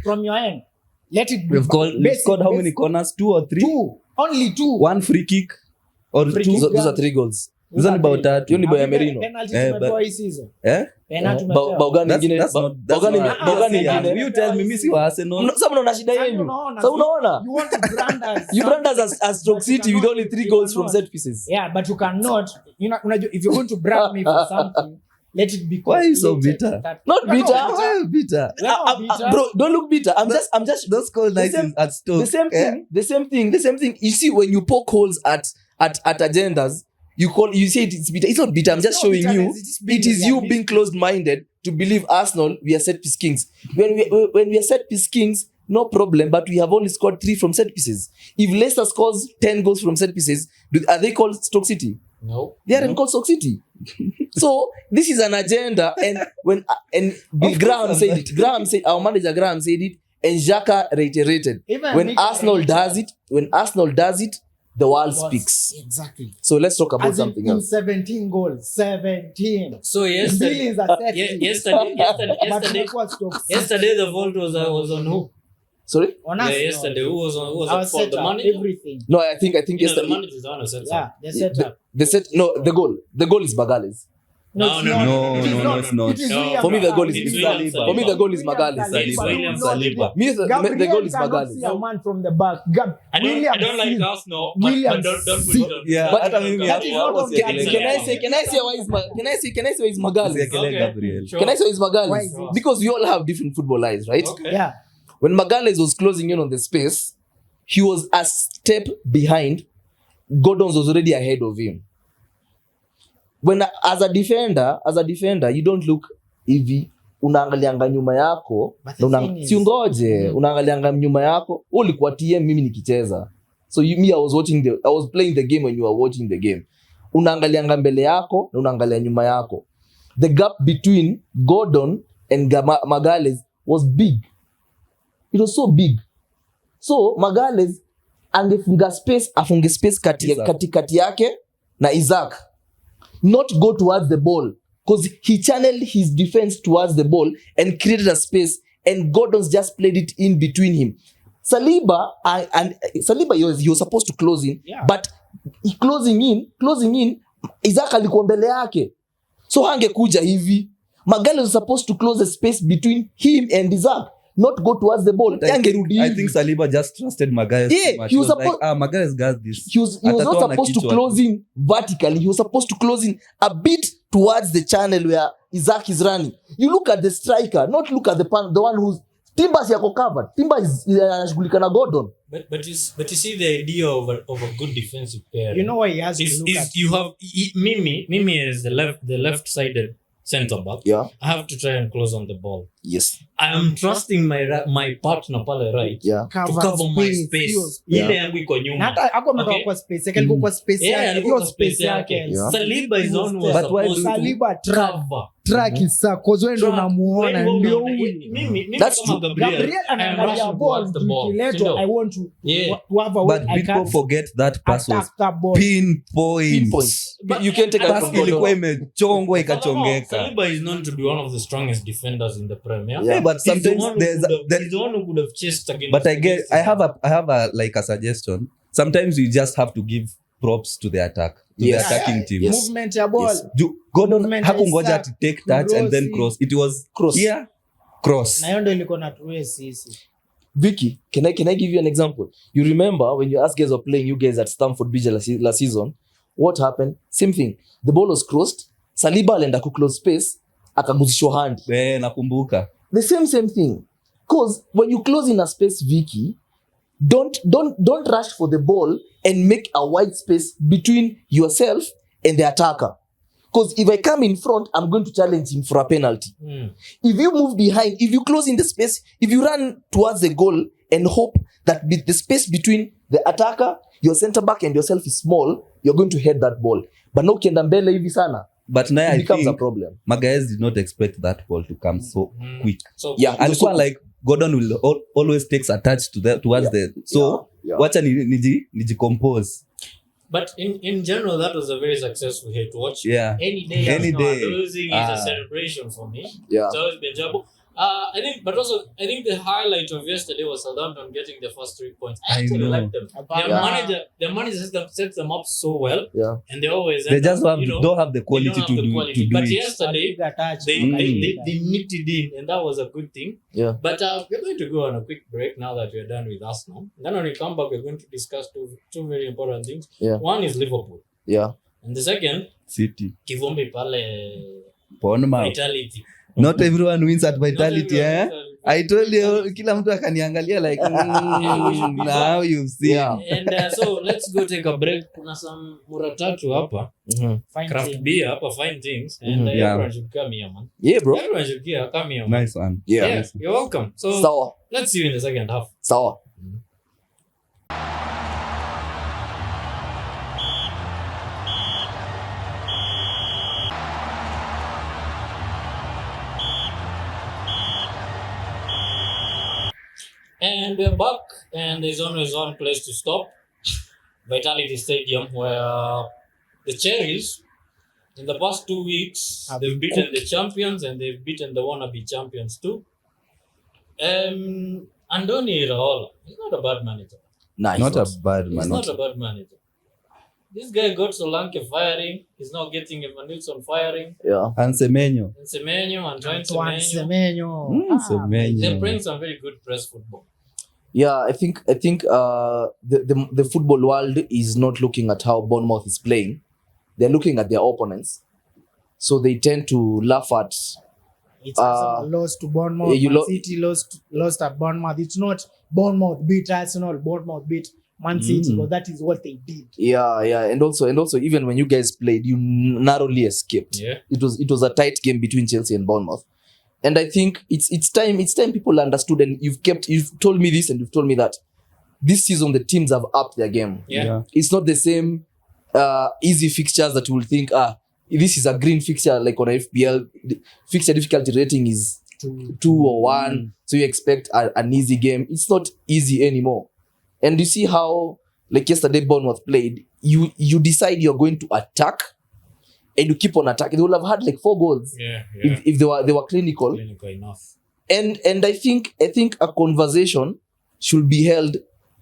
from your end. Let it be. We've scored how many corners? 2 or 3? 2. Only 2. 1 free kick or Free 2. kick. Those are 3 goals. Those are about that. Hiyo ni bao ya Merino. Penalty Eh, tumepewa but- hii season. Eh? Penalty Bao tumepewa. gani That's ingine? not Bao gani not- bao gani Yeah, ingine? you tell me, mimi si wa Arsenal. Sasa mnaona shida Sasa yenu. unaona, Sasa unaona? You want to brand us. You brand us as Stoke But you City with cannot- only 3 you goals from cannot. set pieces. Yeah, but you cannot. Unajua, if you're going to brand me for something, let it be. Why are you so calculated bitter? that- Not We're bitter. Why are you bitter? We're not bitter. Bro, don't look bitter. I'm just Those call The nice same- at Stoke. the same Eh? thing, the same thing. You see, when you poke holes at agendas, you say it's bitter. It's not bitter. I'm just No, showing you. bitterness, it's just being It is you realistic. being closed-minded to believe Arsenal, we are set piece kings. When we are set piece kings, no problem. But we have only scored 3 from set pieces. If Leicester scores 10 goals from set pieces, are they called Stoke City? No. They aren't called Stoke City. So this is an agenda, and Bill Graham said it. Our manager Graham said it, and Xhaka reiterated. Even When Mikel Arsenal does it, the world was- speaks. Exactly. So let's talk about As in, something in else. 17 goals. 17. So yesterday, Billions are set. yesterday, But look what Stoke City- yesterday the vault was on who? Sorry? on Yeah, us, yesterday who was our at fault? The setup, manager. everything. No, I think You know, the yesterday. manager is the one who set Yeah, up. the setup. The goal is Bagales. No, it's no, not. no, It is no, not. it's not. It is No. William For me, the goal is It's Saliba. William For me, the goal is William Magales. Saliba. It's William Do not Saliba. Me, the Gabriel goal is cannot Magales. see a man from the back. I don't like Arsenal, William but don't put C. it on. Yeah, But hata mimi that is hapo not hapo on the siekelea. agenda. Can I say why is Magales? Siekelea Okay. Gabriel. Sure. Can I say it's Why Magales? is it? Because we all have different football eyes, right? Okay. Yeah. When Magales was closing in on the space, he was a step behind. Gordon's was already ahead of him. When as a defender, you don't look hivi, unaangalianga nyuma yako, But the thing is- siungoje, unaangalianga nyuma yako, ulikuwa TM mimi nikicheza. So I was playing the game when you were watching the game. Unaangalianga mbele yako na unaangalia nyuma yako. The gap between Gordon and Magales was big. It was so big. So Magales afunge space katikati yake na Isaac. Not go towards the ball, because he channeled his defense towards the ball and created a space, and Gordon's just played it in between him. Saliba he was supposed to close in, Yeah. but closing in Isaac alikuwa mbele yake, so hangekuja hivi. Magales was supposed to close the space between him and Isaac, not go towards the ball. Yangerudi I think Saliba just trusted Magalhaes Yeah, too much. he was like, supposed- Magalhaes got this. he was not Atatoa na supposed to kichwa. close in vertically. He was supposed to close in a bit towards the channel where Isaac is running. You look at the striker, not look at the one who's Timber yako covered. Timber is anashughulika na Gordon. But you see the idea of a good defensive player. You know why he has to look at. You have Mimi is the left sided center back. Yeah. I have to try and close on the ball. Yes. I am trusting my partner pale right Yeah. to cover my space. Yeah. Ile yangu iko Na nyuma. hata hakuwa ametoka Okay. kwa space yake, alikuwa kwa space Yeah, yake, alikuwa hiyo kwa space space yake. Yeah. Saliba is on was But why supposed to Saliba track cover. isa cause wewe ndo unamuona ndio huyu. Mimi That's kama true. Gabriel I am anaangalia rushing ball towards the ball. kileto, I want to Yeah. to have a But way I people can forget that pass was attack that ball. pinpoint. Pinpoint. You can take a Pass ilikuwa imechongwa ikachongeka. Saliba is known to be one of the strongest defenders in the Premier. Yeah. But He's the sometimes one who there's he's the one who could have chased against. But I have a like a suggestion. Sometimes you just have to give props to the attack, to Yes. the attacking team. Yes. Movement ya ball. Yes. Gordon Movement hakungoja ya to take touch and then crossing. cross. It was Cross. here, cross. Na hiyo ndio ilikuwa natuwe sisi. Vicky, can I give you an example? You remember when you guys were playing you guys at Stamford Bridge last season, what happened? Same thing. The ball was crossed. Saliba alienda ku close space, akaguzishwa hand. Nakumbuka. The same thing. Because when you close in a space, Vicky, don't rush for the ball and make a wide space between yourself and the attacker. Because if I come in front, I'm going to challenge him for a penalty. If you move behind, if you close in the space, if you run towards the goal and hope that the space between the attacker, your center back and yourself is small, you're going to head that ball. But no ukienda mbele hivi sana, But now it I becomes a think problem. Magalhaes did not expect that ball to come so quick. So Yeah. Alikuwa like Gordon will always takes a touch towards the so Yeah. wacha nijicompose. But in general, that was a very successful hit to watch. Yeah. Any day, Any Arsenal day. are losing is a celebration for me. Yeah. It's always been enjoyable. I think the highlight of yesterday was Southampton getting the first 3 points. I I actually know. like them. Their manager sets them up so well, Yeah. and they always They end just up, don't have the they quality don't have to the do quality. to do But it. yesterday, Alipiga touch. they nicked it in, and that was a good thing. Yeah. But we're going to go on a quick break now that we're done with Arsenal. Then when we come back, we're going to discuss two very important things. Yeah. One is Liverpool, Yeah. and the second, City. Kivumbi pale Bournemouth. Vitality. Not everyone wins at Not Vitality, everyone eh? is I told you, kila mtu akaniangalia like, now you've seen. Yeah. And so let's go take a break. Kuna some muratatu hapa, Fine craft team. beer hapa, fine things, and Yeah. everyone should come here, man. Yeah, bro. Everyone should come here, man. Nice one. Yeah. Yeah, you're welcome. So Sawa. let's see you in the second half. Sawa. And we're back, and there's always one place to stop. Vitality Stadium, where the Cherries, in the past 2 weeks, they've beaten the champions and they've beaten the wannabe champions too. Andoni Iraola, he's not a bad manager. Nice. Not a bad He's man. not a bad manager. This guy got Solanke firing. He's now getting Evanilson firing. Yeah. And Semenyo. And Semenyo and trying Antoine Semenyo. Semenyo. They're playing Semenyo. some very good press football. Yeah, I think the football world is not looking at how Bournemouth is playing. They're looking at their opponents. So they tend to laugh at It's Arsenal lost to Bournemouth. you Man lo- City lost at Bournemouth. It's not Bournemouth beat Arsenal. Bournemouth beat Man City. But that is what they did. yeah, and also even when you guys played, you narrowly escaped. Yeah. It was a tight game between Chelsea and Bournemouth. And I think it's time people understood, and you've told me this and you've told me that. This season the teams have upped their game. Yeah. It's not the same easy fixtures that you will think, this is a green fixture like on FPL. The fixture difficulty rating is 2 or 1. So you expect an easy game. It's not easy anymore. And you see how, like yesterday Bournemouth played, you decide you're going to attack and you keep on attacking. They will have had like 4 goals Yeah. if they were clinical. Clinical enough. And I think a conversation should be held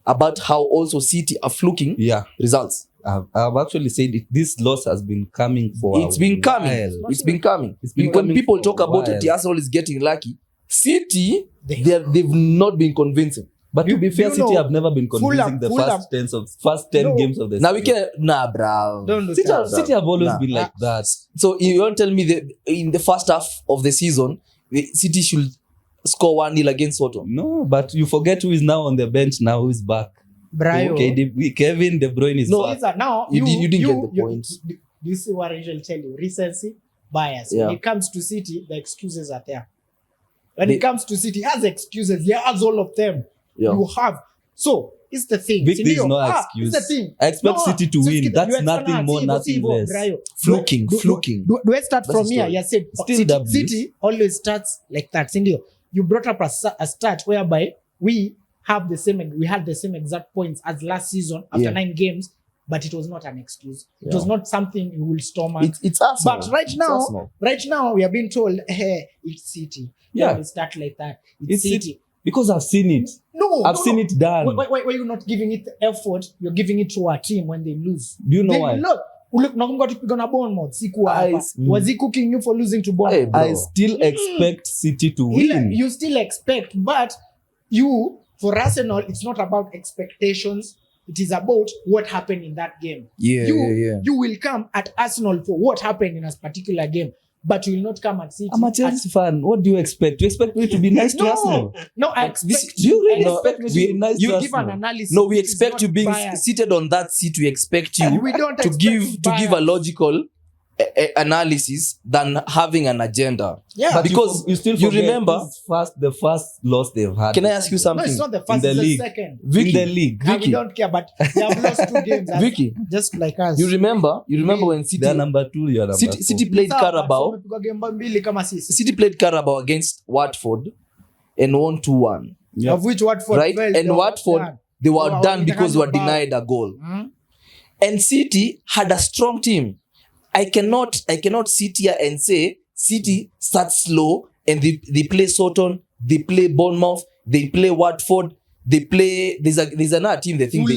about how also City are fluking Yeah. results. I've actually said it. This loss has been coming for It's been coming. while. It's been coming. It's been When coming people for talk a about while. it, Arsenal is getting lucky. City, they've not been convincing. But to be fair, you City know, have never been convincing the first 10 games of the Now we season. can bro. Don't do City, that. City have always Nah. been like that. So you won't tell me that in the first half of the season, the City should score 1-0 against Soton. No, but you forget who is now on the bench now, who is back. Brayo. Okay, Kevin De Bruyne is back. Now You didn't get the point. Do you see what I usually tell you? Recency bias. Yeah. When it comes to City, the excuses are there. When it comes to City, he has excuses. He has all of them. Yeah. You have. So, it's the thing. Vic, there's Sindio, no it's excuse. the thing. I expect City to win. That's nothing more, nothing less. Fluking. Do I start That's from the here? story. You said Still W's. City always starts like that. Sindio, you brought up a start whereby we had the same exact points as last season after 9 games, but it was not an excuse. It was not something you will stomach. It's Arsenal. But right now we are being told, hey, it's City. Yeah. We start like that. It's City. City. Because I've seen it. I've seen it done. Why are you not giving it the effort? You're giving it to our team when they lose. Do you know why? Look, nakumbuka tupigana Bournemouth. Sikuwa hapa. Was he cooking you for losing to Bournemouth? Bro. I still expect City to win. You still expect, but for Arsenal, it's not about expectations. It is about what happened in that game. You will come at Arsenal for what happened in a particular game, but you will not come at City. I'm a Chelsea fan. What do you expect? Do you expect me to be nice to Arsenal? No, I expect. Do you really I expect expect me to be nice to you give an Arsenal? analysis. No, we It is expect not you being biased. seated on that seat. We expect you We don't to expect give a bias. logical analysis than having an agenda. Yeah, But because you still you forget remember. this is the first loss they've had. Can I ask you no, something? it's not the in first. the It's the league? second. Vicky, In the league. And we don't care, but they have lost 2 games. Vicky, just like us. you remember when They are number 2, you are number 4. City played Sawa, Carabao. wamepigwa game mbili kama sisi. City played Carabao against Watford and won 2-1. Yeah. Of which Watford Right? felt And they were Watford, done. they were Wow, done because they were wow. denied a goal. Hmm? And City had a strong team. I cannot sit here and say City starts slow and they play Soton, they play Bournemouth, they play Watford, they play there's another team they think they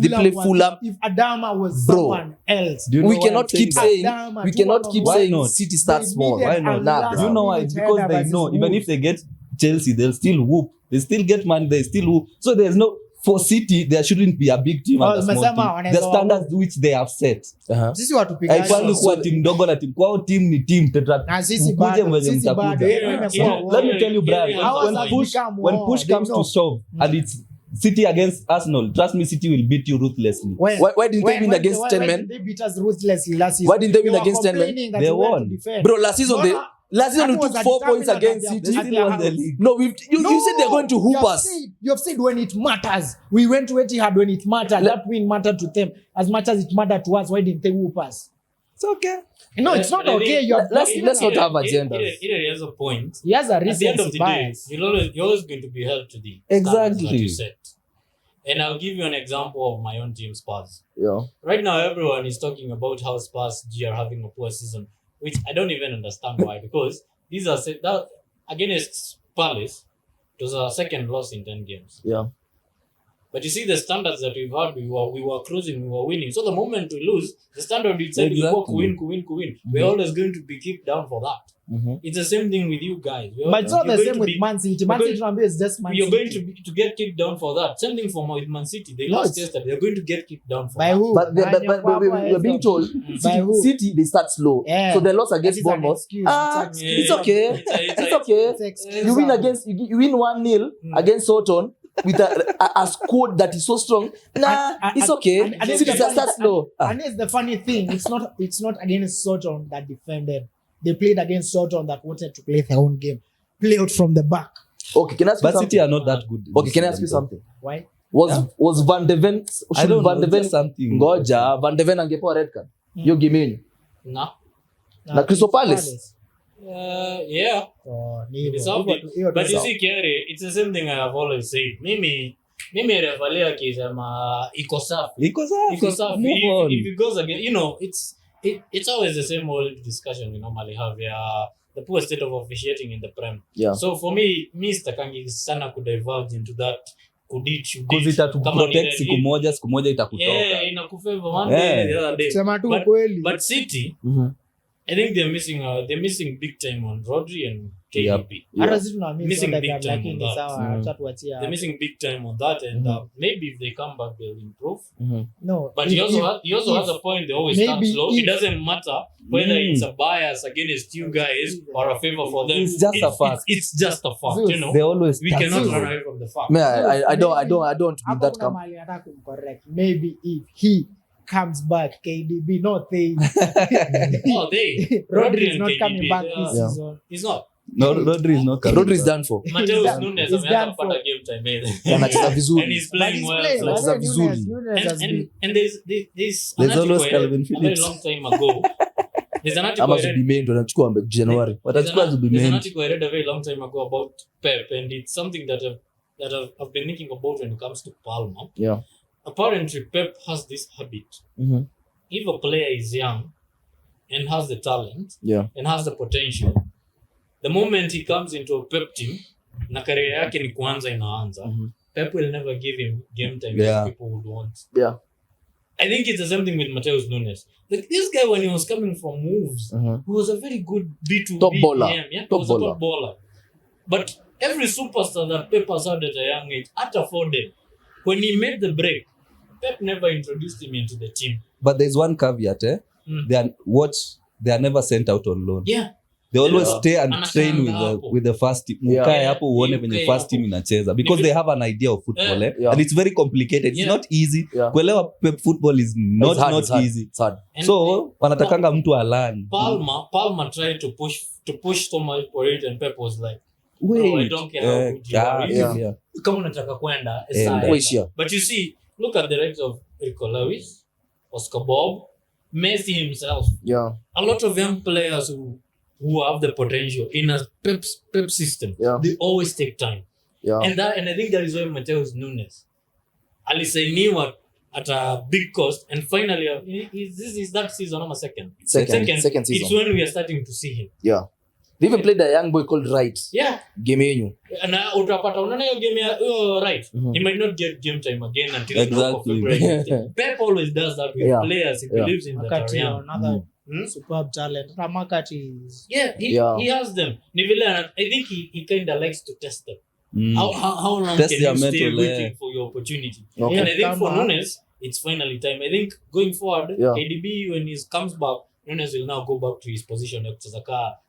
play was- Fulham. If Adama was Bro. someone else, Do you know We why I'm cannot keep that? saying Adama, we two cannot on keep one. saying Why not? City starts They small. needed Why not? a Nah, last Do you know why? minute Because header they versus know even Wolves. if they get Chelsea, they'll still whoop. They still get money, they still whoop. So there's no, for City, there shouldn't be a big team and a small Umesema team. wanaweza The standards which they have set. Uh-huh. sisi watupigane. Haifai kuwa timu ndogo na timu kwao, team ni team. Na sisi Mkuje bado, mwenye sisi mtakuja. bado. Let me tell you, Brian, Ours when have push become comes to shove, and it's City against Arsenal, trust me, City will beat you ruthlessly. Why didn't they win against 10 why men? did they beat us ruthlessly last season? Why didn't they win were against 10 men? complaining that They we went won. to defend. Bro, last season we that took was 4 points determined against at City. their Still won the house. league. No, you said they're going to hoop us. You have said when it matters. We went to Etihad when it mattered. That win mattered to them as much as it mattered to us. Why didn't they whoop us? It's okay. No, it's not okay. You have Let's not have agendas. It has a point. He has a At the end of recency the day, bias. you're always going to be held to the Exactly. standards that you set. And I'll give you an example of my own team, Spurs. Yeah. Right now, everyone is talking about how Spurs are having a poor season, which I don't even understand why. Because these are that against Palace, it was our second loss in 10 games. Yeah. But you see the standards that we've had, we were cruising, we were winning. So the moment we lose, the standard we said we Exactly. win. We're always going to be kicked down for that. Mm-hmm. It's the same thing with you guys. But it's not You're the going same to with be- Man City. Man you're City Rambe is just Man You're City. going to get kicked down for that. Same thing with Man City. They No, lost it's- yesterday. They're going to get kicked down for By that. who? But we're being told By who? City they start slow. Yeah. So they lost against That is an Bournemouth. excuse. It's Yeah. okay. It's okay. It's excuse. You win against you win 1-0 against Soton with a squad that is so strong. It's okay. And City start slow. And it's the funny thing. It's not against Soton that defended. They played against Soton that wanted to play their own game. Play out from the back. Okay, can I ask you But City something? are not that good. Okay, can I ask you something? Why? Was Van de Ven I don't Van de know, Ven just something. ngoja Van de Ven angepewa red card. Hiyo game yenu. No. Na Crystal Palace? Yeah. Oh, ni It's hivyo. obvious. Hiyo But tu you sawa. see, Kerry, it's the same thing I have always said. Mimi refalia akisema iko safi. Iko safi. Move on. If it goes again, it's always the same old discussion we normally have. The poor state of officiating in the Prem. Yeah. So for me sitakangi sana kudivulge into that kudichu. Because itatuprotect siku moja itakutoka. Yeah, inakufavor one Yeah. day, the other day. Sema tu But- ukweli. But City, Mhm. I think they're missing big time on Rodri and KDB. Hata sisi tunamiss Missing Odegaard, big time lakini on that. sawa, acha tuachie They're missing big time on that, and maybe if they come back, they'll improve. No, But if- he also if- has a point. They always start maybe slow. if- It doesn't matter whether it's a bias against you guys or a favor for them. It's just a fact. It's just a fact. Zeus. You know, They always we start cannot slow. run away from the fact. Me, I don't want to be in hapo that kuna camp. mahali nataka kumcorrect. Maybe if he comes back, KDB, not they. Oh, they Rodri is and not KDB, coming back they this are- season. He's not. No, Rodri is not coming Rodri is back. done for. Mateus done- Nunes he's ameanza done kupata for- game time either. Anacheza And vizuri. he's But playing he's well. playing. So. Anacheza Nunes- vizuri. Nunes has been- And there's There's an always article I Calvin read a very Phillips. long time ago. There's an article Ama I read Zubimendi wanachukua Januari. Watachukua There's an Zubimendi. article I read a very long time ago about Pep, and it's something that I've been thinking about when it comes to Palmer. Yeah. Apparently, Pep has this habit. Mhm. If a player is young and has the talent Yeah. and has the potential, the moment he comes into a Pep team, na career yake ni kwanza inaanza, Pep will never give him game time Yeah. as people would want. Yeah. I think it's the same thing with Mateus Nunes. Like this guy, when he was coming from Wolves, Mhm. he was a very good B2B Top baller. PM, yeah? Top He was a baller. top baller. But every superstar that Pep has had at a young age, at afforded, when he made the break, Pep never introduced him into the team. But there's one caveat, Mm. They are never sent out on loan. Yeah. They always Yeah. stay and Anakaa train hapo. with the first team. Yeah. Ukae hapo uone venye Ukae first hapo. team inacheza because they have an idea of football, Yeah. and it's very complicated. It's Yeah. not easy. Yeah. Kuelewa Pep football is not It's hard, not it's hard, easy. it's hard. And So wanatakanga mtu alan. Palmer tried to push so much for it, and Pep was like, Wait. "Bro, I don't care how good you are. Yeah. Kama unataka kwenda, Yeah. sawa." Croatia. But you see, look at the likes of Rico Lewis, Oscar Bob, Messi himself. Yeah. A lot of young players who have the potential in a Pep system, Yeah. they always take time. Yeah. And I think that is why Mateus Nunes alisainiwa at a big cost, and finally this is that season or second Second it's season. when we are starting to see him. Yeah. They even played a young boy called Wright. Yeah. Game yenyu. Na utapata unaona hiyo game ya right. He might not get game time again until Exactly. February. Pep always does that with Yeah. players. He Yeah. believes in that Makati, are young. another Hmm? superb talent. Ramakati is Yeah, Yeah. he has them. Ni vile I think he kind of likes to test them. Mm. How long Test can their you stay mettle, waiting for your opportunity? Okay. And I think for Kama- Nunes, it's finally time. I think going forward, Yeah. KDB when he comes back, Nunes will now go back to his position of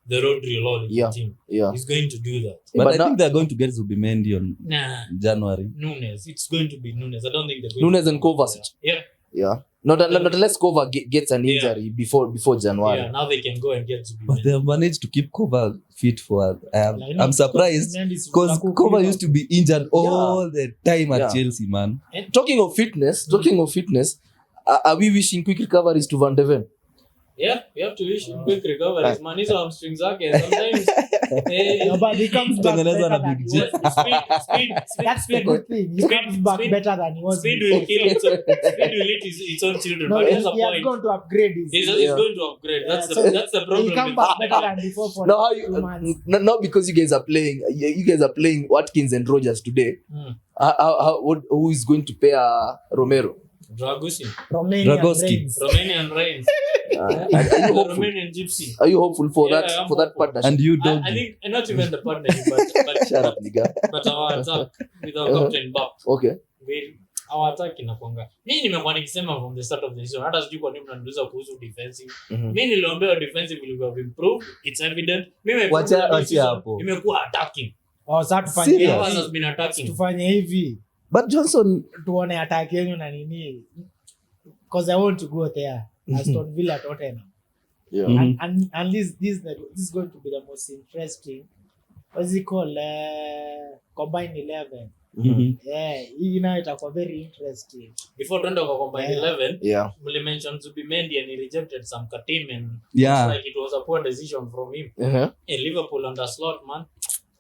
the Rodri role in Yeah. the team. Yeah. He's going to do that. But But I now- think they're going to get Zubimendi on Nah, January. Nunes. It's going to be Nunes. I don't think they're going Nunes to and Kovacic. Yeah, Yeah. Not unless Kova gets an injury before January. yeah. Now they can go and get But Zubimendi. they have managed to keep Kova fit for. Like, I'm surprised because Kova used to be injured all the time at Yeah. Chelsea, man. Talking of fitness, are we wishing quick recoveries to Van de Ven? Yeah, you have to wish him quick recoveries. Man, hizo hamstring zake sometimes. No, but he comes back Tengeneza better na than Big he J. was. That's the good thing. He Speed- comes back speed- better than he was. Speed before. will kill Speed will eat its own children. No, But he there's a has point. gone to upgrade his. He's Yeah. going to upgrade. That's Yeah, the so problem. He come with back that. better than before for No, how 2 months. not because you guys are playing. You guys are playing Watkins and Rogers today. Hmm. Who is going to pair Romero? Dragusin. Romanian Dragowski. Reigns. Romanian Reigns. Are you hopeful? Romanian Gypsy. Are you hopeful for Yeah, that I'm for that hopeful. partnership? And you I don't. think not even the partnership, Shut up, nigga. but our attack with our captain back. Okay. Our attack inakwanga. Mimi nimekuwa nikisema from the start of the season, hata sijui kwa nini mnaniuliza kuhusu defensive. Mimi niliombewa defensive will have improved. It's evident. Mimi Wacha hapo. imekuwa attacking. Sasa tufanye Serious? Ours hivi. has been attacking. Tufanye hivi. But Johnson, Tuone attack yenu na nini. Because I want to go there. Aston Villa Tottenham. Yeah. Mhm. And this is going to be the most interesting. What's it called? Combined 11. Yeah, hii nayo itakuwa very interesting. Before tuende kwa combined 11, Yeah. we mentioned Zubimendi and he rejected some Katim and Yeah. it's like it was a poor decision from him. Uh-huh. In Liverpool under slot, man.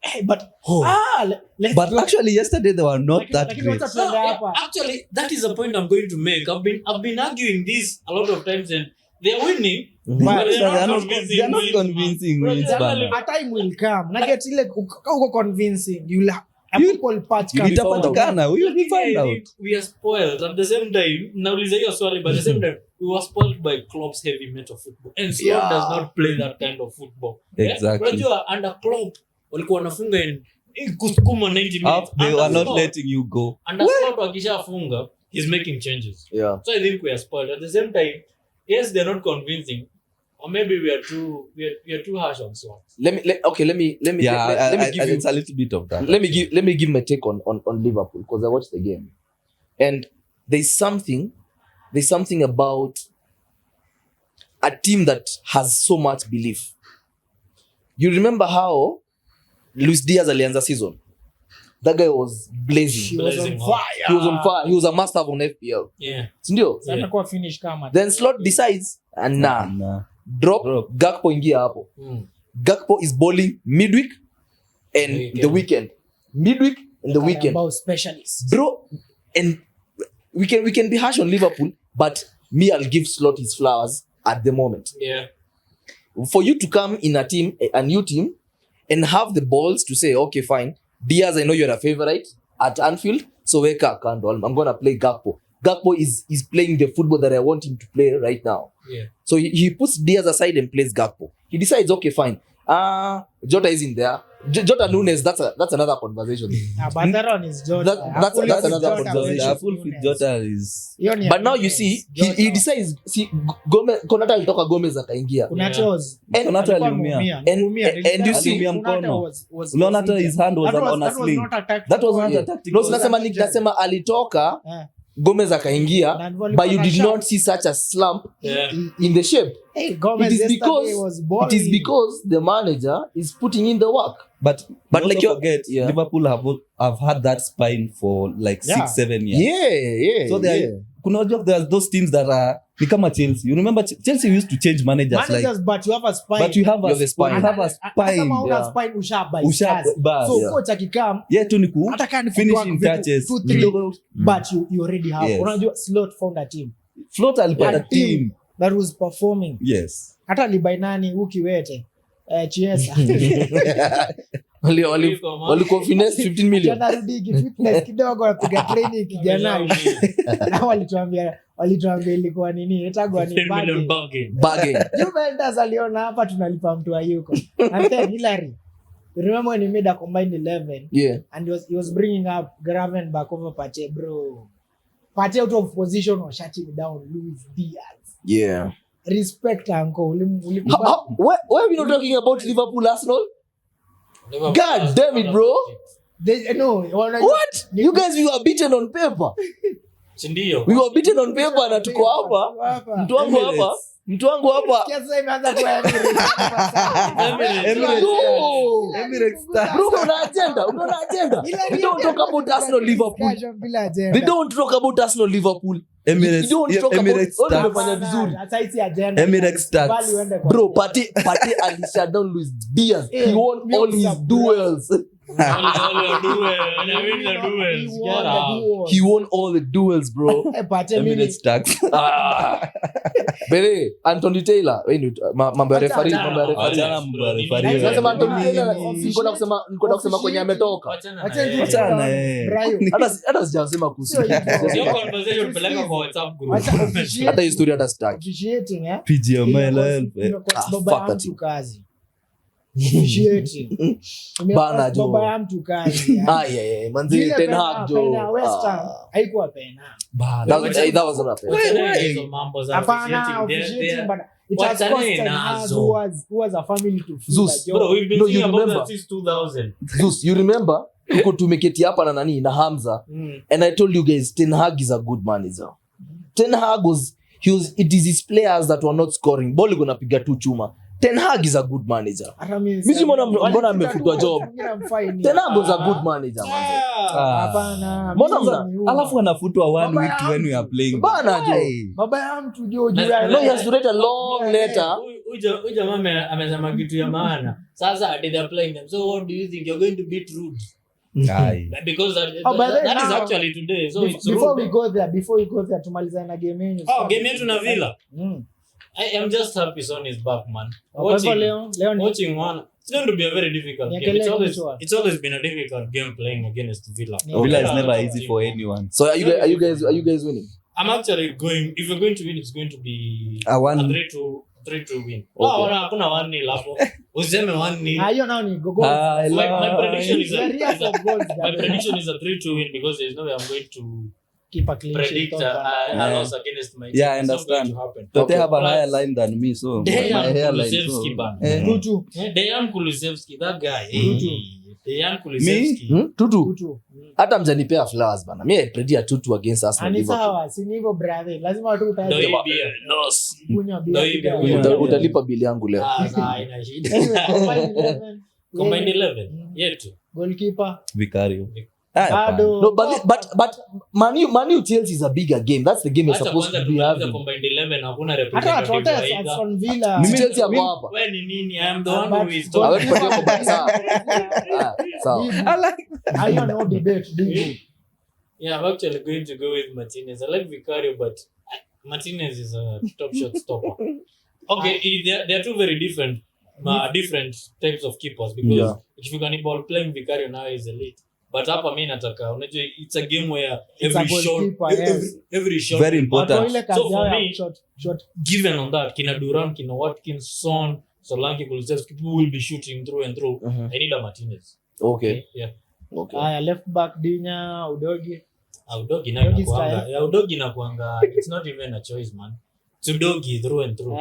Hey, but let's but actually yesterday they were not that Lakini great. wacha tuende hapa. Actually, that is the point I'm going to make. I've been arguing this a lot of times and they're winning. But But they are not convincing they are not wins, man. convincing Bro, wins, they're bana. not- A time will come. Na get ile uko convincing. You'll Apple patch You comes need to out. itapatikana you will find I out think we are spoiled at the same time. Nauliza hiyo swali, but at the same time we were spoiled by Klopp's heavy metal football, and Slot Yeah. does not play that kind of football. Exactly. Unajua under Klopp walikuwa wanafunga in kusukuma 90 minutes. they Under were not Slot- letting you go Under Slot wakishafunga, he's making changes. Yeah. So I think we are spoiled. At the same time, yes, they're not convincing, or maybe we are too harsh on Slot. Let me yeah let me give you it's a little bit of that let me give my take on Liverpool, because I watched the game, and there's something about a team that has so much belief. You remember how Luis Diaz alianza season? That guy was blazing. He was on Blazing fire. He was on fire. He was a must have on FPL. Yeah. Sindio? Sasa atakuwa finish kama. Then Slot decides, and Nah. drop Drop. Gakpo ingia hapo. Gakpo is bowling midweek and Weekend. the weekend. Midweek and the weekend. About specialists. Bro, and we can be harsh on Liverpool, but me, I'll give Slot his flowers at the moment. Yeah. For you to come in a new team, and have the balls to say, okay, fine, Diaz, I know you're a favorite at Anfield, so weka kando. I'm gonna play Gakpo. Gakpo is playing the football that I want him to play right now. Yeah. So he puts Diaz aside and plays Gakpo. He decides, okay, fine. Jota is in there. Jota Nunes, that's another conversation. But that one is Jota. That's another Jota conversation. versus The full fit Nunes. Jota is Hiyo ni But now you Nunes. see, Jota. he decides, see, Gomez, Konata alitoka Gomez akaingia. Kuna Yeah. chose. And Konata Alikuwa aliumia. ameumia. And- Ameumia. and you see- Aliumia Konata mkono. was unaona hata his hand was that on a was sling not a tactical that was not one. a Yeah. tactical No, nasema alitoka Eh. Gomez akaingia, Na but you did alikuwa not see such a slump Yeah. in the shape. Hey, Gomez It is yesterday because was it balling. is because the manager is putting in the work. but But you like also you're- forget yeah. Liverpool have had that spine for like Yeah. 6-7 years Yeah. so there kuna unajua there's those teams that are ni kama Chelsea you remember Chelsea used to change managers Managers, like but you have a spine. but you have You have a spine. you have a Hata spine kama una Yeah. spine ushabai Usha- stars. bas, So yeah. coach akikam yeah tu ni ku hata kama ni finishing kutoa touches vitu 2-3, kidogo but you already have. Yes. Unajua Slot found a team. float alipata A team team that was performing. yes Hata libainani ukiwete. Chiesa. walikuwa finesse 15 million. Anarudi fitness kidogo anapiga training kijana. Na walituambia ilikuwa nini? Etagwa ni 10 million bagi. bargain. Bargain. Juventus aliona hapa tunalipa mtu ayuko. And then Hillary. You remember when he made a combined 11 Yeah. and he was bringing up Gravenberch over Partey, bro. Partey out of position was shutting down Luis Diaz. Yeah. Respect uncle. Why are we not talking about Liverpool Arsenal? Liverpool- God damn it, bro. What? You guys, we were beaten on paper. Si ndio? We were beaten on paper na tuko hapa. Mtu wangu hapa. No. Emirates Stars. Bro, unaona agenda. They don't talk about Arsenal Liverpool. They don't talk about Arsenal Liverpool. Emirates You don't talk Emirates about- Stars. Wamefanya vizuri. Emirates Stars. Bro, Partey alishut down Luis Diaz. He won all his duels. All duel. And I win the duels. Get out. He won all the duels, bro. Emirates Stars. Bere, Anthony Taylor. Mambo ya referee, mambo ya referee. Achana mambo ya referee. Nasema Anthony Taylor, nilikuwa kusema kwenye ametoka. Wachana na Achana yeye. Achana, eh. Hata sijasema kuhusu. Sio conversation peleka kwa WhatsApp group. Hata historia hata sitaki. Officiating, eh? PGML. fuck that team. Kazi. Officiating. Bana, Joe. Baba ya mtu kazi. Manzi Zile Ten pena- Hag, pena Joe. West Ham, haikuwa pena. That was not fair. Wachana na hizo mambo za Hapana, officiating. officiating, They're- but it has Wachana cost Ten Hag nazo. who was a family to feed Zeus. a job. Bro, we've been No, thinking you about remember? that since 2000. Zeus, you remember? Tuko tumeketi hapa na nani na Hamza, and I told you guys Ten Hag is a good manager. Ten Hag it is his players that were not scoring. Ball gonna piga tu chuma. Ten Hag is a good manager. Hata mimi Mimi mbona walipita amefutwa tu, job? wengine mfine. Ten Hag was a good manager, man. Hapana, Mbona mimi mna- nimeua. alafu anafutwa one Baba week when we are playing Bana, Joe. Hey. Baba ya mtu juu No, he has to write a long letter. Huyu jamaa amesema kitu ya maana. Sasa ati they're playing them. So what do you think you're going to beat rude? Aye. Because Oh, by the way, that is now- actually today. So it's before rude. we go there tumalizane na game yenu. Game yetu na Villa. Mm. I am just happy Son is back, man. Kwa hivyo leo ni Watching one. It's going to be a very difficult game. It's always been a difficult game playing against Villa. Villa is never easy for anyone. So are you guys winning? I'm actually going. If you're going to win, it's going to be A 3-2 win. Okay. Hakuna 1-0 hapo. Useme 1-0. Hiyo nao ni go. My prediction is My my prediction is a 3-2 win because there's no way I'm going to keep a clean sheet. predict a loss against my team. Yeah, I It's not going understand. to happen. But they have a Plus, higher line than me, so my hairline. Kulusevski, So. bana. Eh. 2-2. Dejan Kulusevski, that guy. Tutu. Dejan Kulusevski. 2-2. 2-2. Hata mjanipea flowers bana. Me I predict 2-2 against Arsenal. Ani Liverpool. sawa, si ni hivyo brother. Lazima tu Ndio utaje hii beer. Loss. kunywa Ndio hii bia. beer. Utalipa bili yangu leo. Ina shida. Anyway, combined 11. Combined 11. Yetu. Goalkeeper. Vicario. Bado. No, but Man U Chelsea is a bigger game. That's the game you're Acha supposed kwanza to be tumalize having. combined 11 hakuna Hata representative watoto wa ya either. Aston Villa. Si Chelsea yako hapa. Wewe ni nini? I am the one who is Ah, wewe talking. tupatie kwa sawa. Sawa. Hayo no debate, Dibu. Yeah, I'm actually going to go with Martinez. I like Vicario, but Martinez is a top shot stopper. Okay, they are two very different types of keepers because Yeah. if you can ball playing Vicario now is elite. But hapa mimi nataka unajua it's a game where It's a every shot goalkeeper, yes. every shot Very is important. Watu ile kazi So for yao ya me- shot. given on that. Kina Duran, Kina Watkins, Son, Solanke, Kulusevski, people will be shooting through and through. Mhm. I need a Martinez. Okay. Yeah. Okay. Haya, left back Dinya, Udogi. Udogi nayo Udogi inakuanga. style. Yeah, Udogi inakuanga. It's not even a choice, man. It's Udogi through and through.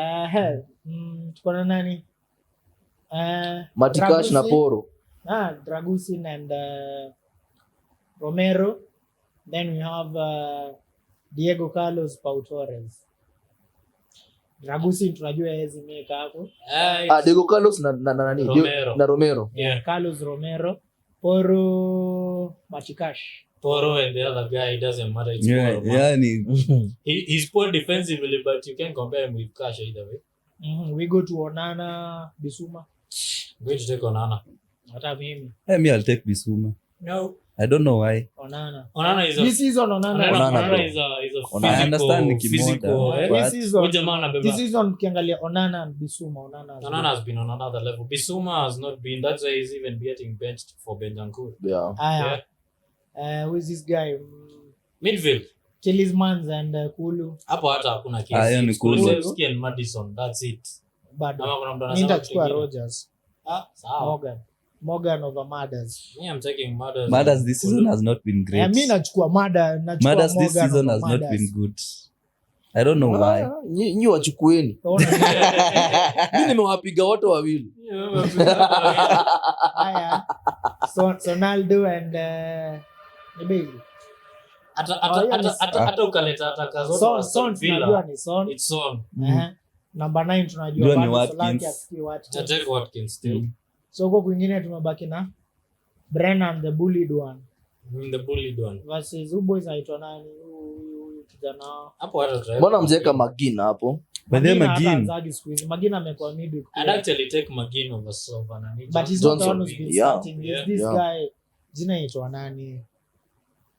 Tuko na nani? Matikash na Poro. Dragusin and Romero. Then we have Diego Carlos Pau Torres. Dragusin tunajua hezi meka hapo. Diego Carlos na nani? Romero. Na Romero. Yeah. Carlos Romero. Poro Matikash. Poro and the other guy, it doesn't matter. It's Yeah, Poro, man. yani He's poor defensively, but you can't compare him with Cash either way. We go to Onana, Bisuma. I'm going to take Onana. Hata mimi. me I'll take Bissouma. No. I don't know why. Onana is a This season Onana. Onana, bro. is a Onana. I understand physical. Nikimoda. Eh? But- This season. Huyu jamaa anabeba. This season ukiangalia Onana and Bisuma. Onana has been on another level. Bissouma has not been. That's why he's even getting benched for Bentancur. Yeah. Aya. Who is this guy? Midfield. Tielemans and Kulu. Hapo hata hakuna kesi. Ah, hiyo ni cool. Kulusevski and Maddison. That's it. Bado. Ama kuna mtu Mimi anasema nitachukua kitu kingine. Rogers. Sawa. Morgan over Madders. Me, I'm taking Madders. Matters this season has not been great. Mimi nachukua Matters Matters this Morgan season over has not Madders. been good. I don't know why. Nyi wachukueni. Mimi nimewapiga wote wawili. Haya. Sonaldo and Nibeli. Hata ukaleta ataka zote wa Son Villa. tunajua ni Son. It's on. Number 9 tunajua Jua ni bado Watkins. Solanke asikii Watkins. Take Watkins still. So huko kwingine tumebaki na Brennan the bullied one The bullied one. versus who boys aitwa nani huyu kijana wao. Hapo hata try. Mbona mjeka Magina hapo? But then Magina again, hataanzagi siku hizi. Magina amekuwa midweek I'd player. actually take McGinn over Sova na Nijo. But he's not the Johnson. one who's been Yeah. starting. Yeah. This Yeah. guy jina aitwa nani?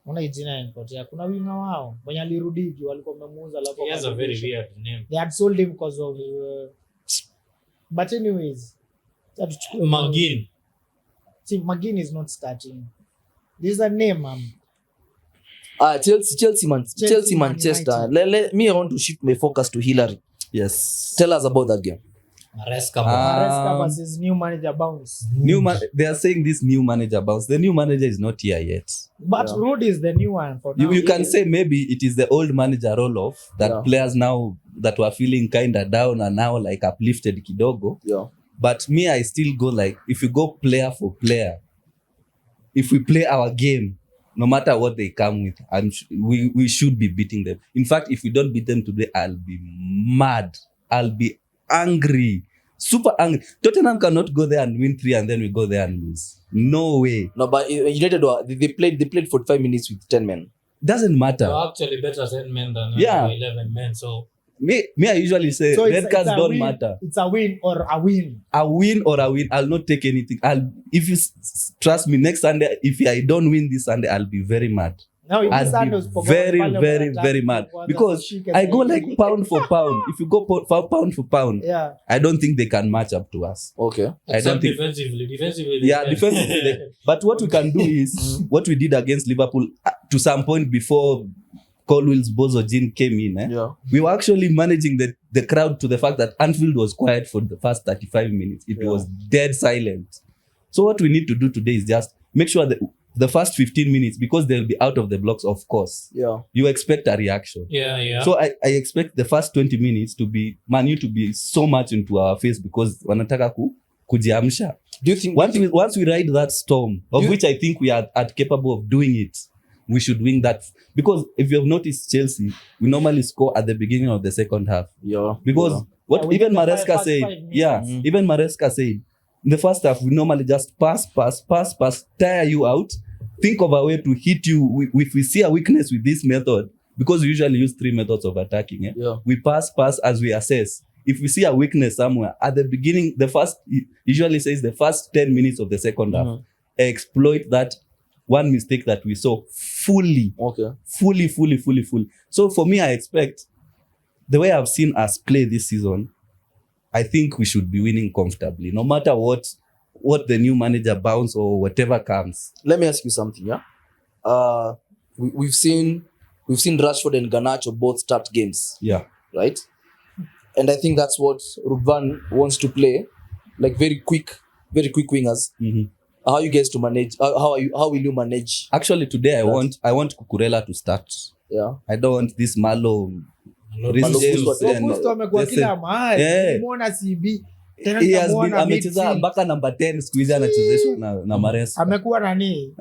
Una jina inapotea. Kuna winga wao mwenye alirudiki walikuwa wamemuuza alafu He has a very wakarudisha. weird name. They had sold him because of but anyways McGinn. see McGinn is not starting. This is a name Chelsea Manchester. Me I want to shift my focus to Hillary. yes. Tell us about that game. Maresca. Maresca versus new manager bounce. They are saying this new manager bounce. The new manager is not here yet. But Yeah. Rude is the new one for now. You can say maybe it is the old manager roll off that Yeah. players now that were feeling kind of down are now like uplifted kidogo. Yeah. But me, I still go like, if you go player for player, if we play our game, no matter what they come with, we should be beating them. In fact, if we don't beat them today, I'll be mad. I'll be angry. Super angry. Tottenham cannot go there and win 3 and then we go there and lose. No way. No, but United they played 45 minutes with 10 men. Doesn't matter. You're actually better 10 men than Yeah. 11 men. So Me, I usually say So red cards a don't win. matter. It's a win or a win. A win or a win, I'll not take anything. If you trust me, next Sunday, if I don't win this Sunday, I'll be very mad. Now you I'd Santos be Pogba very, pale very, wanataka very mad kuanza because kushika I go zaidi. like pound for pound. If you go pound for pound, Yeah. I don't think they can match up to us. Okay. I don't Except think. defensively. Yeah, defensively. But what we can do is what we did against Liverpool to some point before Colwell's Bozo Jean came in. Yeah. We were actually managing the crowd to the fact that Anfield was quiet for the first 35 minutes. It was dead silent. So what we need to do today is just make sure that the first 15 minutes, because they'll be out of the blocks, of course, Yeah. you expect a reaction. Yeah. So I expect the first 20 minutes to be Man U to be so much into our face because wanataka kujiamsha. Do you think Once we ride that storm, of which I think we are capable of doing it, we should win that. Because if you have noticed Chelsea, we normally score at the beginning of the second half. Yeah. Because what we even did the Maresca first said, 5 minutes. yeah, even Maresca said, in the first half, we normally just pass, tire you out, think of a way to hit you. If we see a weakness with this method, because we usually use 3 methods of attacking, Yeah. we pass as we assess. If we see a weakness somewhere, at the beginning, usually says the first 10 minutes of the second half, exploit that one mistake that we saw fully. Okay. Fully. So for me, I expect the way I've seen us play this season, I think we should be winning comfortably, no matter what the new manager bounce or whatever comes. Let me ask you something, yeah? We've seen Rashford and Garnacho both start games, Yeah. right? And I think that's what Rubvan wants to play, like very quick wingers. Mm-hmm. How are you guys to manage? How will you manage? Actually, today I want Cucurella to start. Yeah. I don't want this Malo. Reece Malo James Gusto. and- Gusto amekuwa Jesse. kila mahali. Yeah. Nimeona CB. Tena He has been nimeona amecheza midfield. mpaka number 10 siku hizi anachezeshwa na Maresca. Amekuwa nani?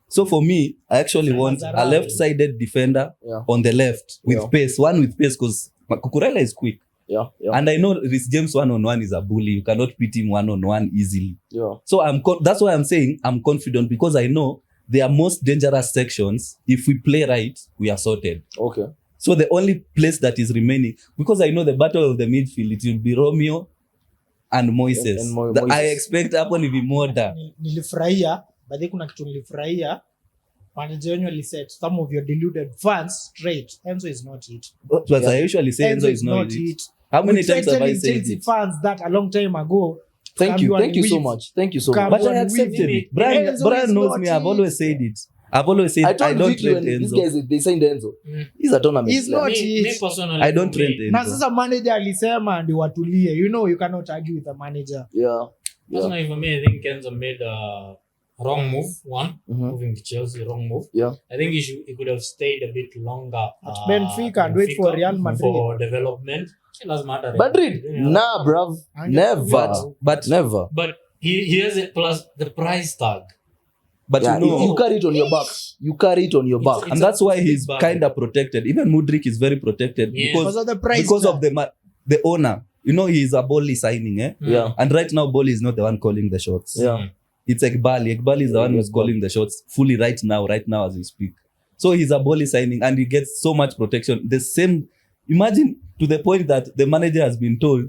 So for me, I actually want a Mazarao. left-sided defender on the left with pace, one with pace, because Cucurella is quick. Yeah. And I know Reece James 1-on-1 is a bully. You cannot beat him 1-on-1 easily. Yeah. So that's why I'm saying I'm confident, because I know their most dangerous sections, if we play right, we are sorted. Okay. So the only place that is remaining, because I know the battle of the midfield, it will be Romeo and Moises. And Moises. I expect hapo ni vimoda. Nilifurahia, baadhi kuna kitu nilifurahia. Manager wenyu aliset some of your deluded fans straight. Enzo is not it. But I usually say Enzo is not it. How many We tried times have I telling said Chelsea it? fans that a long time ago. Thank you so With- much. Thank you so Come much. But I on, accepted we- it. Brian Enzo is knows not me. I've it. always said it. I told don't Vicky when rate these Enzo. guys they signed Enzo. He's a tournament He's player. not Me it. personally, I don't for me, rate Na Enzo. sasa manager alisema ndio watulie. You know you cannot argue with the manager. Yeah. Personally, for me, I think Kenzo made a wrong move. Moving to Chelsea, wrong move. Yeah. I think he could have stayed a bit longer At Benfica and wait for Real Madrid. for development. It doesn't matter. Madrid? Nah, bruv. Never. But Never. But he has it plus the price tag. Yeah, you know, you carry it on your back. You carry it on your back. It's and that's why he's big bag. kind of protected. Even Mudryk is very protected Yeah. Because of the price. because tag. of the owner. You know, he's a Bolly signing, eh? Yeah. And right now, Bolly is not the one calling the shots. Yeah. It's Ekbali. Ekbali is the one who's calling the shots fully right now as we speak. So he's a Bolly signing and he gets so much protection. The same, imagine to the point that the manager has been told,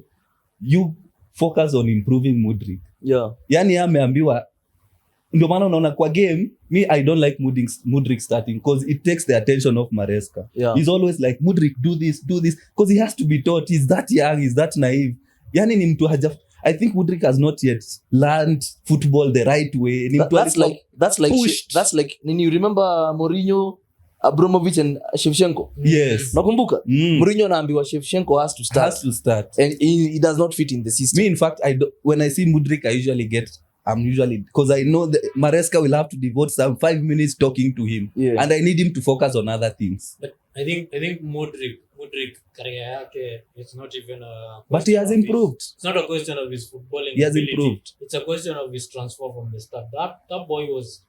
you focus on improving Mudryk. Yeah. Yani ameambiwa, ndio maana unaona kwa game, me I don't like Mudryk starting because it takes the attention of Maresca. Yeah. He's always like, Mudryk, do this, because he has to be taught. He's that young, he's that naive. Yani ni mtu I think Mudryk has not yet learned football the right way. Ni mtu That's like when you remember Mourinho, Abramovich and Shevchenko. Yes. Nakumbuka? Mm. Mourinho anaambiwa Shevchenko has to start. And he does not fit in the system. Me, in fact, when I see Mudryk, I'm usually because I know that Maresca will have to devote some 5 minutes talking to him, and I need him to focus on other things. But I think Mudryk career yake, it's not even a. But he has improved. It's not a question of his footballing. He has ability. improved. It's a question of his transfer from the start. That boy was.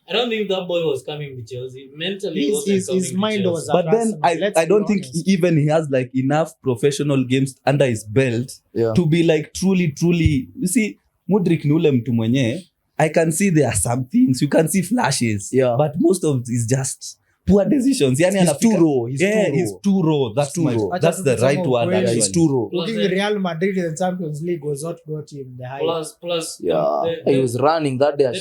I don't think that boy was coming to Chelsea mentally. He wasn't coming His to mind Chelsea. was. But then Let's I don't be think honest. even he has like enough professional games under his belt to be like truly. You see, Mudryk ni ule mtu mwenye, I can see there are some things, you can see flashes, but most of it is just poor decisions. Yani He's too raw. He's too raw. That's the right word. Yeah, he's too raw. Plus Looking Real Madrid in the Champions League was not got him the high. Plus Yeah. He was running that day.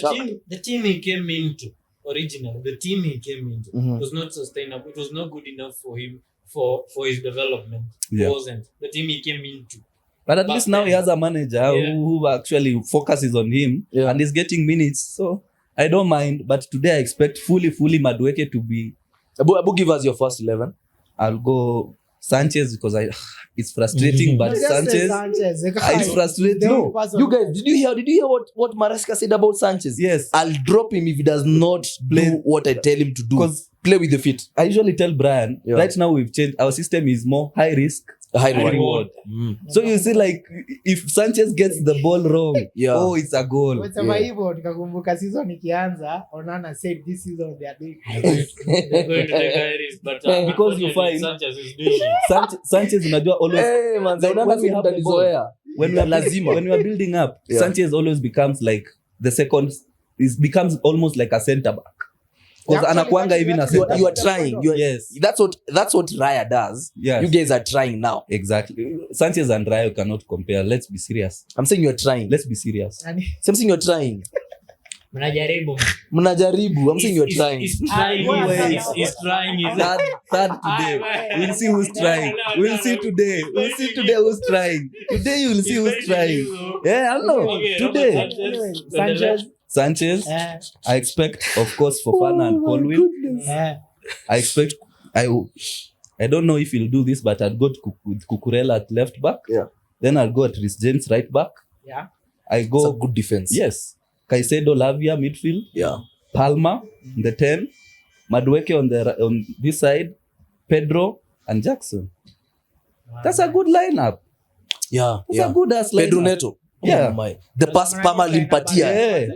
the team he came into original, the team he came into was not sustainable. It was not good enough for him for his development. Yeah. It wasn't the team he came into. But at least now he has a manager who actually focuses on him and is getting minutes. So I don't mind. But today I expect fully Madueke to be. Abu, give us your first 11. I'll go Sanchez because it's frustrating, but Sanchez it's frustrating. No, you guys, did you hear what Maresca said about Sanchez? Yes. I'll drop him if he does not do what I tell him to do. Because play with the feet. I usually tell Brian, right now we've changed. Our system is more high risk, high reward. So you see, like, if Sanchez gets the ball wrong, it's a goal. Hivyo nikakumbuka season ikianza, Onana said this season they are doing They're going to take high risk, but because you find Sanchez is doing it. Sanchez unajua always when we are building up, Sanchez always becomes like the second. It becomes almost like a center back. Because anakuanga even a center back. You are trying. Yes. That's what Raya does. Yes. You guys are trying now. Exactly. Sanchez and Raya cannot compare. Let's be serious. I'm saying you're trying. Let's be serious. I'm saying you're trying. Mnajaribu. I'm saying you're trying. He's trying. He's trying. Third today. We'll see who's trying. We'll see today. We'll see today who's trying. Today you'll see who's trying. Yeah, I know. Okay, Today. Sanchez. I expect, of course, Fofana and Colwill. I expect. I don't know if he'll do this, but I'll go with Cucurella at left back. Yeah. Then I'll go at Reece James right back. Yeah. I go. It's a good defense. Yes. Caicedo, Lavia midfield. Yeah. Palma the 10. Madueke on this side. Pedro and Jackson. That's a good lineup. Yeah. That's a good ass lineup. Pedro Neto. Yeah. Oh my. The pass Palma limpatia. Yeah.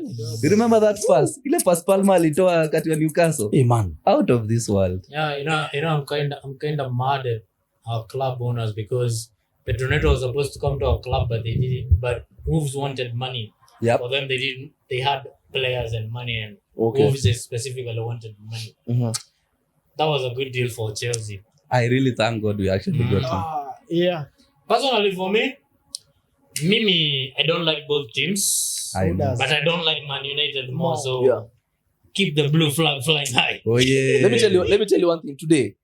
You remember that pass? Ile pass Palma alitoa wakati wa Newcastle. Hey man. Out of this world. Yeah, you know, I'm kind of mad at our club owners because Pedro Neto was supposed to come to our club, but they didn't. But Wolves wanted money. Yep. For them, they didn't. They had players and money, and Okay. Wolves specifically wanted money. That was a good deal for Chelsea. I really thank God we actually got him. yeah. Personally, for me, Mimi, I don't like both teams, I know. but I don't like Man United more. So keep the blue flag flying high. Oh yeah. Let me tell you one thing today.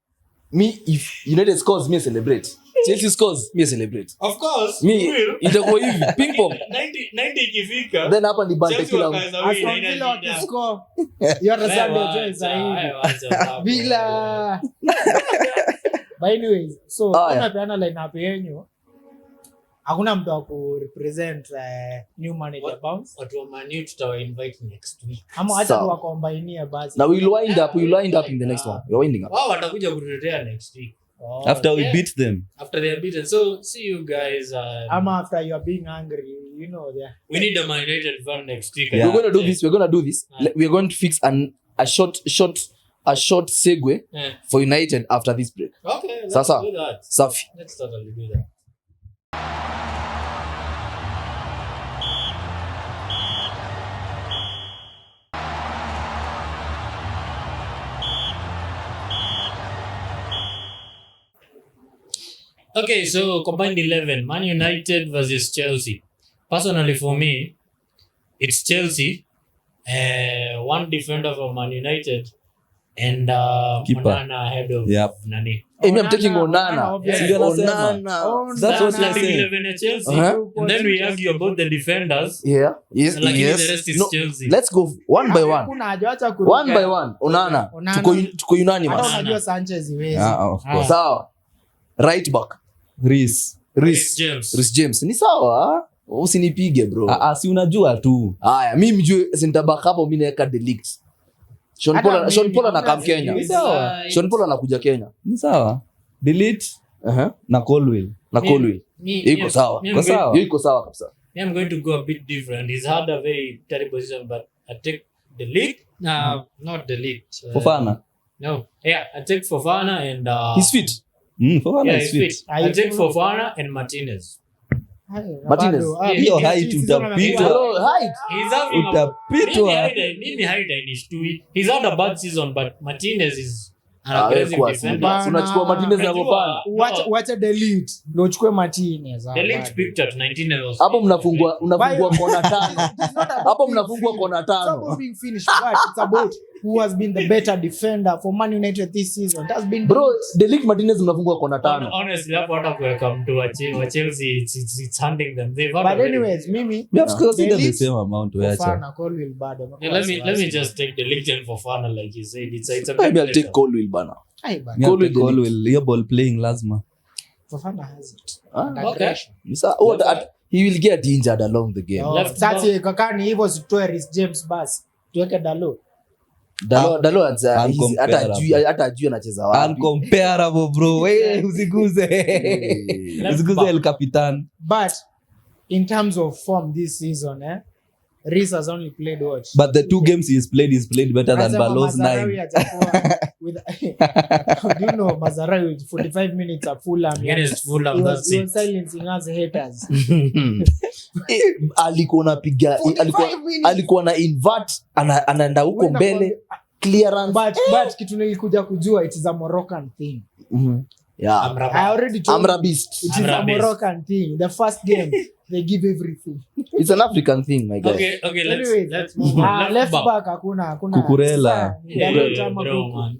Me, if United scores, me celebrate. Chelsea scores, me celebrate. Of course, Me, itakuwa hivi ping pong. 90 ikifika. Then hapa ni bante Chelsea kila wakaanza mtu. win, Aston haina Villa shida. wakiscore. You understand the choice Wacha. Villa. But anyways, so unapeana lineup yenyu. Hakuna mtu wa kurepresent new manager bounce. Watu wa Man U tutawa invite next week. Ama acha tuwakombainie basi. Now we'll wind up in the next one. We're winding up. Wao watakuja kututetea next week. After we beat them. After they are beaten. So see you guys. Ama after you are being angry, you know that. We need a Man United fan next week. Yeah. We're going to do this. We're going to fix a short segue for United after this break. Okay, let's Sasa. do that. Safi. Let's totally do that. Okay, so combined 11, Man United versus Chelsea. Personally, for me, it's Chelsea, one defender from Man United, and Keeper. Onana ahead of Nani. Hey, me, I'm taking Onana. obviously. Onana. That's what you're Starting saying. 11 at Chelsea. Uh-huh. And then we argue about the defenders. Yeah. Yes. And like the Yes. rest is No, Chelsea. let's go one by one. Hakuna haja, acha kuruka. One by one. Onana. Onana. Tuko unanimous. Hata unajua Sanchez iwezi. Of course. Sawa. Right back. Reece. Reece James. Ni sawa. Usinipige bro. Si unajua tu. Haya, mimi mjue center back hapo mimi naweka Delict. Sean Paul anakaa Kenya. Ni sawa. Sean Paul anakuja Kenya. Ni sawa. Delete na Colwill. Na Colwill. Iko sawa. Me, Iko sawa. Iko sawa kabisa. I'm going to go a bit different. He's had a very terrible season, but I take the league. Not the league. Fofana. No. Yeah, I take Fofana and... He's fit. Fofana Yeah, is he's fit. fit. I take Fofana and Martinez. Martinez. Hiyo height utapitwa. Hello, height. He's having Utapitwa. Mimi height hainishitui. He's had a bad season, but Martinez is an Ah, aggressive kwa defender. Simba. Unachukua Martinez na Fofana. Wacha delete. Ndio uchukue Martinez. The league picked at 19 and was Hapo unafungua kona 5. Hapo mnafungua kona It's about 5. being finished, but it's about who has been the better defender for Man United this season. It has been Bro, Delict Martinez mnafungwa kona 5. Honestly, hapo hata come to Chelsea, it's handing them. They've had But a very- anyways, mimi We have considered the Delete same amount weacha. Fofana, Colwill bado. Yeah, let me just take the league and Fofana, like you said. It's a bit Maybe I'll take better. Colwill bana. Ai bana. Yeah, Colwill Colwill will your ball playing lazima. Fofana has it. Ah, okay. He will get injured along the game. Left Sasa back. kakani hivyo sitoe Reece James basi. Tuweke Dalo. Dalo hata Uncomparable. hata ajui anacheza wapi. Uncomparable bro. Wewe usiguze. Usiguze El Capitan. But in terms of form this season, Reece has only played what? But the 2 games he's played better than Nasema Balo's Mazarawi 9. hajakuwa with do you know Mazarawi with 45 minutes at Fulham. Against Fulham, He that's was it. silencing us haters. Alikuwa anapiga 45 minutes. alikuwa na invert anaenda huko Wenda mbele clearance. But kitu nilikuja kujua it is a Moroccan thing. Yeah. I already told Amra you, Beast. it is a Amra Beast. Moroccan thing. The first game they give everything. It's an African thing, my guy. Okay, Anyways, let's move on. left back hakuna Kukurela. Sasa, Yeah, Dalo chama bro, kuku. man.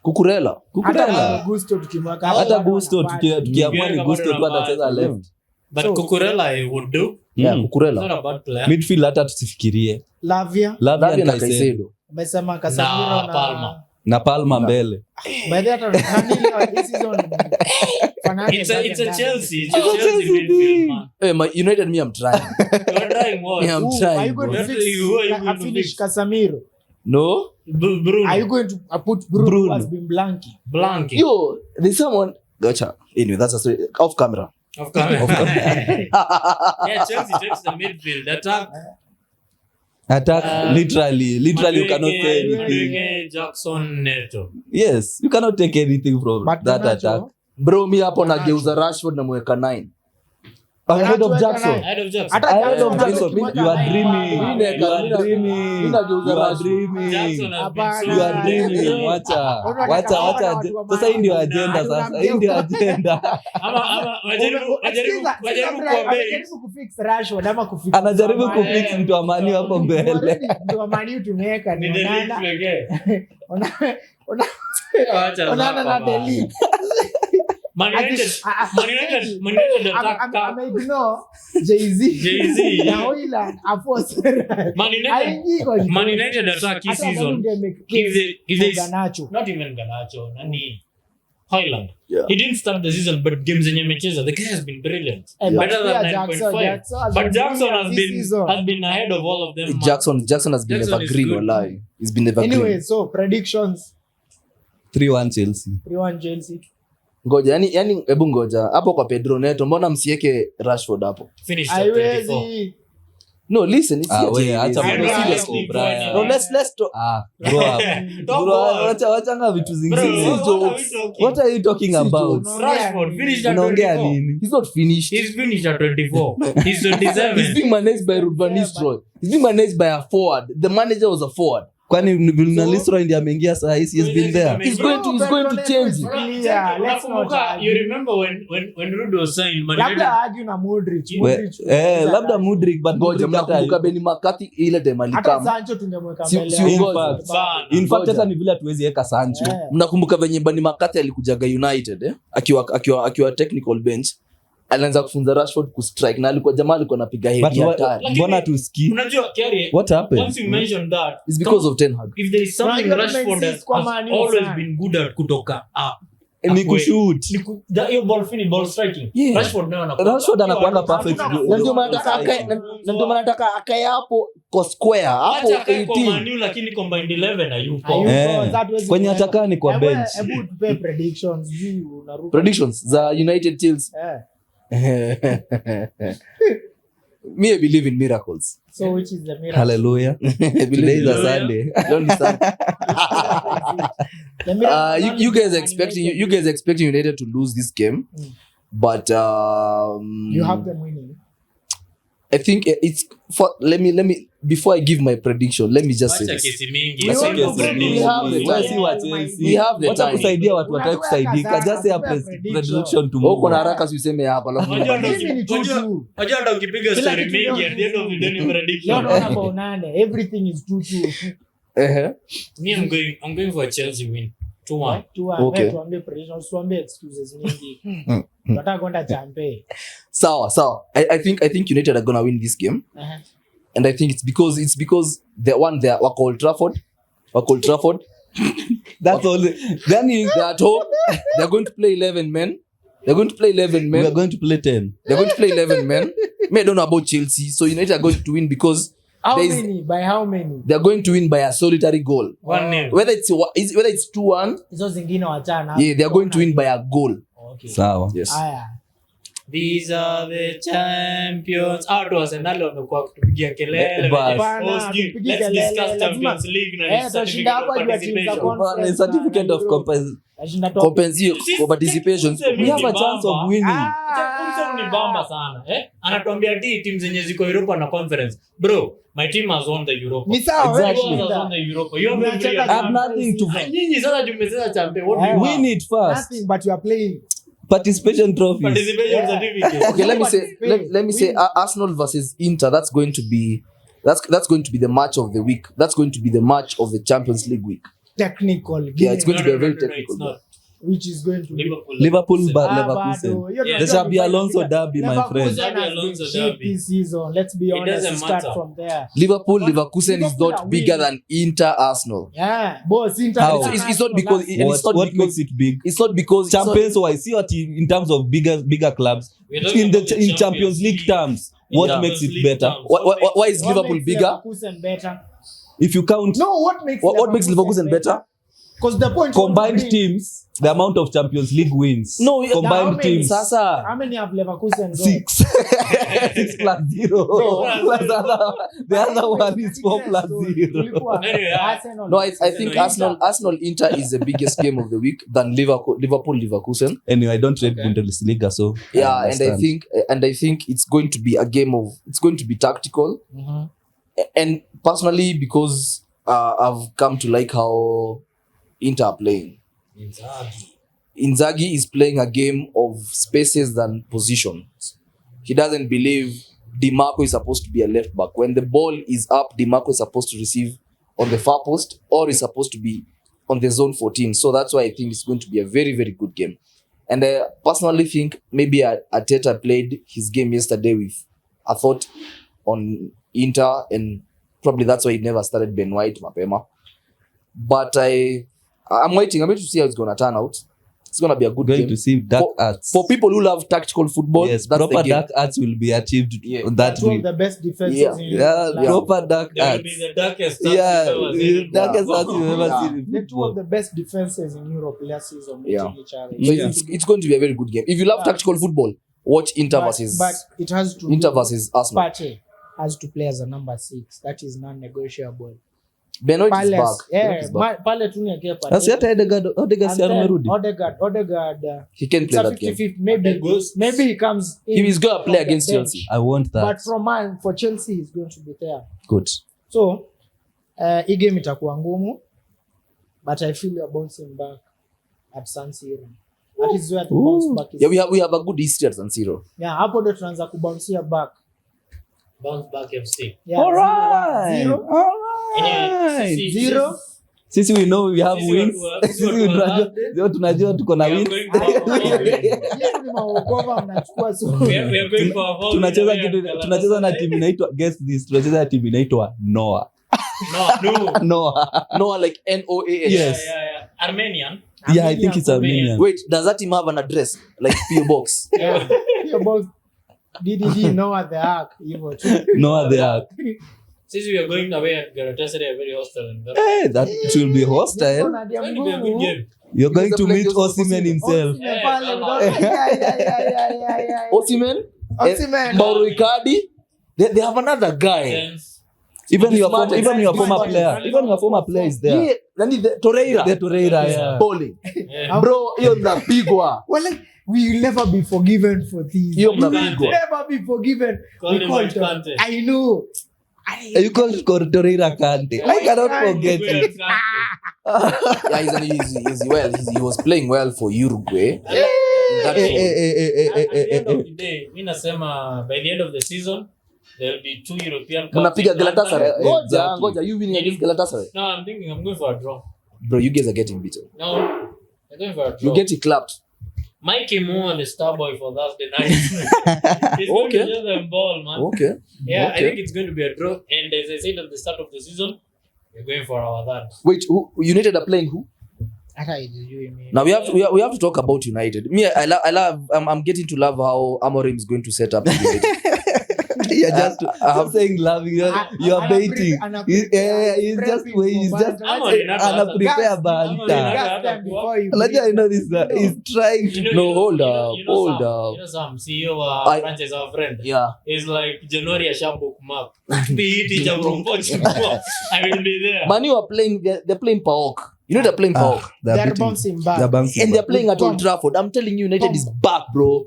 Kukurela. Hata Gusto tukimweka hapo Hata bado Gusto anapata. tukiamua ni Gusto tu atacheza left. But So- Cucurella I would do. Yeah, He's Kukurela. not a bad player. Midfield hata tusifikirie. Lavia Lavia Lavia na na Caicedo. Caicedo. amesema Casemiro Na na Palmer. Na Palma mbele. by the way hata nani leo this season Fernandes It's a doesn't Chelsea. It's It's a a Chelsea Chelsea midfield, man. Hey, my United me I'm trying. You're trying what? Yeah, I'm Who, trying, are you going bro. to fix Who are you going to finish fix? Casemiro? No? Bruno. Are you going to put Bruno, Bruno. who has been blanking? Blanking. Yo, there's someone. Gotcha. Anyway, that's a story. Off camera. Of course. Yeah, Chelsea takes the midfield. Attack. Attack literally you cannot say anything. Madueke, Jackson, Neto. Yes, you cannot take anything from But that Garnacho, attack. Bro, mi hapo nageuza Rashford na mweka 9. Ahead of Garnacho Jackson. weka Ahead of Jackson. Hata Ahead of Jackson Jackson. tukimweka You are nine. dreaming. Mimi You are dreaming. Mimi nageuza You are Rashford. dreaming. Jackson has been Hapana. so You are dreaming. Wacha. Sasa hii ndio agenda sasa. Hii ndio agenda. Ama wajaribu kuambia Anajaribu kufix Rashford ama kufix Anajaribu Mane. kufix mtu wa Man U hapo mbele. Already ndio Man U tumeweka ni ni the league Onana. pekee. Onana Acha na the league. Man United attack. Ameignore Jay-Z. Na Haaland aforce. Man United Haingii kwa Man United attack this hata season. If they Garnacho. not even Garnacho, nani Haaland. Yeah. He didn't start the season, but games zenye amecheza, the guy has been brilliant. But Better than pia 9.5. has But been Jackson brilliant this season. has been ahead of all of them. man. Jackson has been Jackson is evergreen good. wallahi. He's been evergreen. Anyway, so predictions 3-1 Chelsea. 3-1 Chelsea. Ngoja, yani hebu ngoja. Hapo kwa Pedro Neto, mbona msiweke Rashford hapo? Finished at 24. Haiwezi. No, listen, it's not We acha I bro know, serious I for know. Brian. No, let's talk. Grow up. Top Bro, one. wachanga vitu Bro, zingine. what are we talking? What are you talking about? Rashford finished at Unaongea 24. nini? He's not finished. He's finished at 24. He's He's 27. being managed by Ruud van Nistelrooy. He's being managed by a forward. The manager was a forward. Kwani Vilnalisro ndiye ameingia saa hii, he has been there. He's going to change it. Yeah, let's not Nakumbuka, argue. you remember when Ruud was signed, Man United- Labda argue na Modric. Labda Mudrik, but Ngoja, Mudrik hata mnakumbuka Benny McCarthy ile time hata alikam. Sancho tungemweka Si- mbele si yake. ungoja. Sana. in fact Ngoja. hata ni vile hatuwezi weka Sancho. Yeah. Mnakumbuka venye Benny McCarthy alikujaga United akiwa technical bench. Alianza kufunza Rashford kustrike na alikuwa jamaa alikuwa anapiga But head hatari. Lakini- mbona tusikii? Unajua, Kerry, What happened? once you mentioned that, It's because of Ten Hag. if there is something Unajua Rashford has tumeinsist kwa Man U always sana. been good at kutoka Ni kushoot. hiyo ball striking. Yeah. Rashford nayo anakuwa- Rashford anakuanga perfect. Hakuna- Na ndio maana nataka akae hapo kwa square hapo Hata akae kwa 18. Man U, lakini combined 11 hayupo. Hayupo, that was Kwenye it. ataka ni kwa Hebu- bench. hebu tupe predictions. Juu unaruka. Predictions za United Chelsea. Eh. Me, I believe in miracles. So which is the miracle? Hallelujah. I believe Today is in a Hallelujah. Sunday. Leo ni Sunday. The miracle You only guys Man expecting United. you guys expecting United to lose this game, but You have them winning. I think it's for let me before I give my prediction, let me just say Acha this. kesi mingi. We Sasa want to kesi bring mingi. we have the Wewe time. si wa Chelsea. We have the Wacha time. kusaidia watu wataki Unataka kusaidika. sana, Just say a tupea prediction. prediction Uko na tomorrow. haraka useme hapa alafu Unajua ndo- Mimi ni unajua- 2-2. unajua ndo ukipiga Kila story kitu mingi leo at the end of the day ni Leo prediction. naona bao 8. Everything is 2-2. Me, I'm going for a Chelsea win. 2-1. Okay. Tuambie predictions, tuambie excuses nyingi. Tunataka kwenda champe. Sawa. I think United are gonna win this game. And I think it's because they are Old Trafford. That's all. Then They're at home. They're going to play 11 men. we are going to play 10. They're going to play 11 men. I don't know about Chelsea. So United are going to win because By how many? they're going to win by a solitary goal. 1-0. Whether it's 2-1, Hizo zingine wachana. yeah, they're going to win by a goal. Okay. Sawa. Yes. Haya. These are the champions. Out was another wamekuwa kutupigia kelele. Bas. Hapana, Let's tupige discuss kelele, Champions lazima- League na tutashinda hapa juu ya team za conference Certificate of na compensation. Tashinda top. Participation. We have a chance of winning. Ni bamba sana. Anatuambia team zenye ziko Europa na conference. Bro, my team has won the Europa. Ni sawa, Exactly. You has won the Europa. You have Unacheza every I have other- nothing to Nyinyi sasa tumecheza champion. What do you win have? it first. Nothing, but you are playing. Participation trophies. Participation Yeah. certificate. Okay, let me say Spain. let me say Arsenal versus Inter. That's going to be the match of the week. That's going to be the match of the Champions League week. Technical game. Yeah, it's going to be a very No, technical it's not. Which is going to be Liverpool but Ah, Leverkusen. bado. Hiyo Yeah. There shall be Alonso derby, my friend. There shall be Alonso Shit derby. this season. Let's be It honest. doesn't Start matter. from there. Leverkusen is Liverpool not are bigger winning. than Inter Arsenal. Yeah, boss. Inter. How? It's not because it's not What because makes it big? it's not because Champions wise, see what in terms of bigger clubs. We're talking In about the in Champions League terms, what Yeah. makes it League better? terms. Why is What Liverpool makes bigger? Leverkusen better? If you count No, what makes What makes Leverkusen better? Because the point combined teams, the amount of Champions League wins. No, how combined many? teams. Sasa. How many have Leverkusen got? 6. 6 plus 0. Plus the other one is 4 plus 0. Tulikuwa Anyway, Arsenal. No, I think Arsenal Inter is the biggest game of the week than Liverpool Leverkusen. Anyway, I don't read Okay. Bundesliga, so Yeah, and I understand. think it's going to be a game it's going to be tactical. Mhm. And personally, because I've come to like how Inter are playing. Inzaghi is playing a game of spaces than positions. He doesn't believe DiMarco is supposed to be a left back. When the ball is up, DiMarco is supposed to receive on the far post or is supposed to be on the zone 14. So that's why I think it's going to be a very, very good game. And I personally think maybe Arteta played his game yesterday with a thought on Inter, and probably that's why he never started Ben White mapema. But I'm waiting to see how it's going to turn out. It's going to be a good Going game. to see dark arts. For people who love tactical football, Yes, that's proper the game. dark arts will be achieved Yeah. on that Two of week. the best defenses Yeah. in Yeah, Europe. proper dark They will arts. be the darkest. Yeah, the Darkest. darkest arts you've ever Yeah. seen in The two of football. the best defenses in Europe last season meeting Yeah. each other. So Yeah. it's going to be a very good game. If you love tactical football, watch Inter versus But it has to Inter versus Arsenal. Partey has to play as a number 6. That is non-negotiable. Benoit is back. Palace, Benoit yeah, is back. pale tu niwekee Partey. Asi hata Odegaard si amerudi. Odegaard, He can it's play a that game. 50-50. Ghosts. Maybe he comes in. He is going to play from the against bench. Chelsea. I want But that. for Chelsea, he's going to be there. Good. So, hii game itakuwa ngumu, but I feel you're bouncing back at San Siro. That is where the bounce back is. Yeah, we have a good history at San Siro. Yeah, hapo ndo tunaanza kubouncea back. Bounce back FC. Yeah, Alright. zero. Alright. Sisi- Zero. Sisi we know we have Sisi wins. sisi Sisi tunajua tuko na We are wins. going for a four win. Hiyo ni maokova mnachukua so. We are going for a four win. Tunacheza na timu inaitwa guess this. Tunacheza na timu inaitwa Noah. No. Noah. No, like NOAH. Yes. Yeah. Armenian. Yeah, I think it's Armenian. Wait, does that team have an address? Like PO Box? Yeah. Hiyo box DDD Noah the Ark hivyo tu. Noah the Ark. Since we are going away at Galatasaray, a very hostile environment. Hey, that will be hostile. Kuna dia It's going to be a good mgumu. game. You're going to meet Osimhen. Osimhen himself. Osimhen pale, unaona? Yeah. Osimhen? Osimhen. Mauro Icardi? They have another guy. Sense. Even your Smart, former player. Even your former player is there. Yeah, nani Torreira. The Torreira, yeah. Bowling. Yeah. Bro, hiyo mnapigwa. Well, like, we will never be forgiven for this. Hiyo We will mnapigwa. never be forgiven. Call We him call White it- Kante. I know. You called Torreira Kante. I cannot forget it. Yeah, he was playing well for Uruguay. That Eh, game. eh, eh, eh, eh, At the eh, end eh, of the day, mi nasema by the end of the season There will be 2 European Cups. Mnapiga in Galatasaray. London. Ngoja, you winning against Galatasaray. No, I'm thinking I'm going for a draw. Bro, you guys are getting beaten. No, I'm going for a draw. You get it clapped. Mikey Moore, the star boy for Thursday night. He's going to show them ball, man. Okay. Yeah, Okay. I think it's going to be a draw. And as I said at the start of the season, we're going for our third. Wait, United are playing who? Now we have to talk about United. Me, I love. I'm getting to love how Amorim is going to set up United. You're just saying loving. You're baiting. He's just waiting. He's just prepare banter. I know this. He's trying to. No, hold up. You know some CEO franchise our friend. Yeah. It's like January Asha bookmark. Be teacher from Portugal. I will be there. Manu are playing. They're playing PAOK. You know they're playing PAOK. They're bouncing back. And they're playing at Old Trafford. I'm telling you, United is back, bro.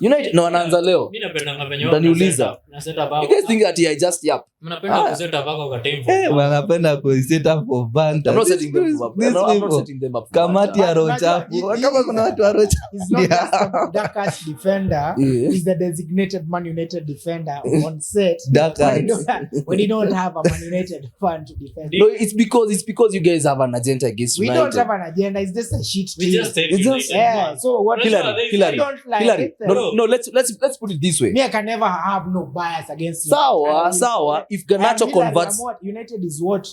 United no anaanza leo. Mimi napenda venye Utaniuliza. na set up. You guys think that I just yap? Mnapenda ku set up kwa time for. Wanapenda ku set up for banter. I'm not setting them up. I'm not setting them up. Kamati ya rocha. Kama kuna watu wa rocha. He's not just a dark defender. Yeah. He's the designated Man United defender on set. Dark When you don't have a Man United fan to defend. No, it's because you guys have an agenda against We United. don't have an agenda. It's just a shit We team. just take It's United. just- Yeah. So what? Hillary. I don't like it. No, let's put it this way. Me, I can never have no bias against you. Sawa. If Garnacho converts, United is what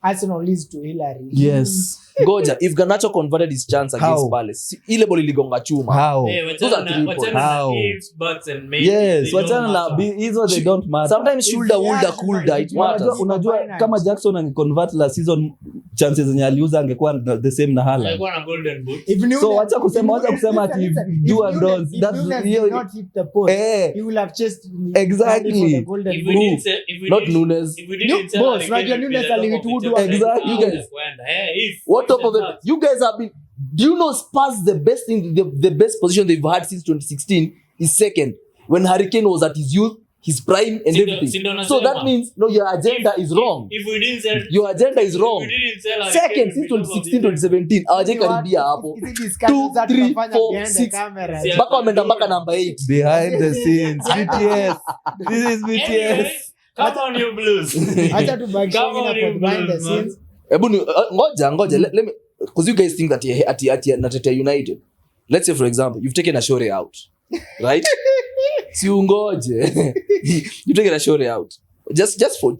Arsenal is to Hillary. Yes. Goja, if Garnacho converted his chance against How? Palace, ile ball iligonga chuma. How? Hey, Those are 3 points. How? Ifs, buts and maybe. Yes, They don't wachana na matter. hizo they don't matter. Sometimes shoulder, Yeah, woulda, coulda, it unajua- matters. Unajua kama Jackson angeconvert la season chances zenye aliuza angekuwa the same na Haaland. Alikuwa na golden boot. If Nunes, So wacha kusema ati do and don't. If That's Nunes hiyo- did not hit the post, Eh. he will have chased Exactly. for the golden If boot. we didn't say- if we Not didn't- Nunes. if we didn't No, tell boss, Harry unajua Kane Nunes to be the top of alihudu the table, Exactly, you how guys. kwenda. Hey, if- What top of if it? You guys have been. Do you know Spurs the best thing, the best position they've had since 2016 is second when Harry Kane was at his youth, his prime, and Sindo- everything. Sindo So that nasema. means no, your agenda is wrong. If we didn't sell- Your agenda is if wrong. we didn't sell Harry Second Kane since to be top of the 2016 table, 2017 hawajakaribia hapo. Hizi discussions that 2, 3, tunafanya 4, behind the 6. camera. Yeah. Mpaka wameenda mpaka namba 8. Behind the scenes. BTS. This is Anyway, BTS. come on you blues. Acha tubaki Come on, showing you up behind the blues, man. scenes. Hebu ngoja let me, because you guys think that ati natetea United. Let's say for example you've taken a Shore out, right? Si ungoje. You taken a Shore out just for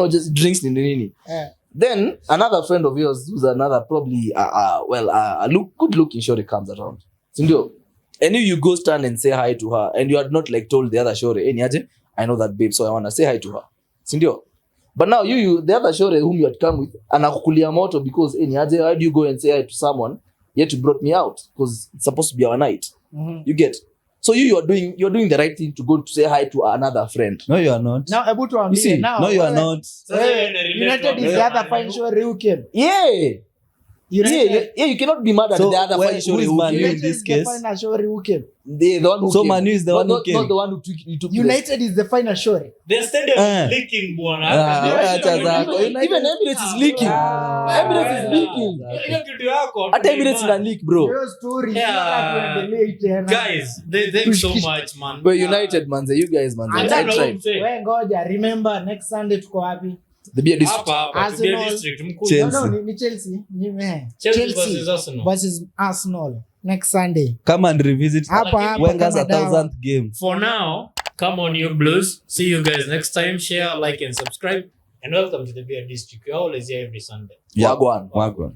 just drinks nini. Eh. Then another friend of yours who's another probably good looking Shore comes around. Sindio? And you go stand and say hi to her and you had not like told the other Shore, "Hey niaje, I know that babe, so I want to say hi to her." Sindio? But now you the other Shore whom you had come with anakukulia moto because hey niaje, why do you go and say hi to someone yet you brought me out because it's supposed to be our night. You get? So you're doing the right thing to go to say hi to another friend. No, you are not. Now, Ebu tuambie, You see, now, No, you are wewe- not. Sasa wewe, yeye ni United relate is the wa- other fine show who came. Yeah. United, You cannot be mad at So, the other who fine Shore is who Man came. U? United this is the case. final show who came. The one who So came. Manu is the one who came. Not the one who took United is the final show. The stadium is leaking, bwana. acha zako. Even Emirates is leaking. Emirates is leaking. Hiyo kitu yako. Hata Emirates ina leak, bro. Hiyo story, Yeah. tunataka tuendelee tena. Guys, thanks so much, man. We're United, man. You guys, man. And I that's tried. Wewe ngoja, remember next Sunday tuko wapi? The beer district. Hapa, to be a Arsenal. district, mkuu. Chelsea. No, ni Chelsea. Chelsea versus Arsenal. versus Arsenal next Sunday. Come and revisit Hapa hapa Wenger's kama dawa. 1,000th game. For now, come on, you blues. See you guys next time. Share, like, and subscribe. And welcome to the beer district. We always here every Sunday. Yeah. Wagwan. Wagwan.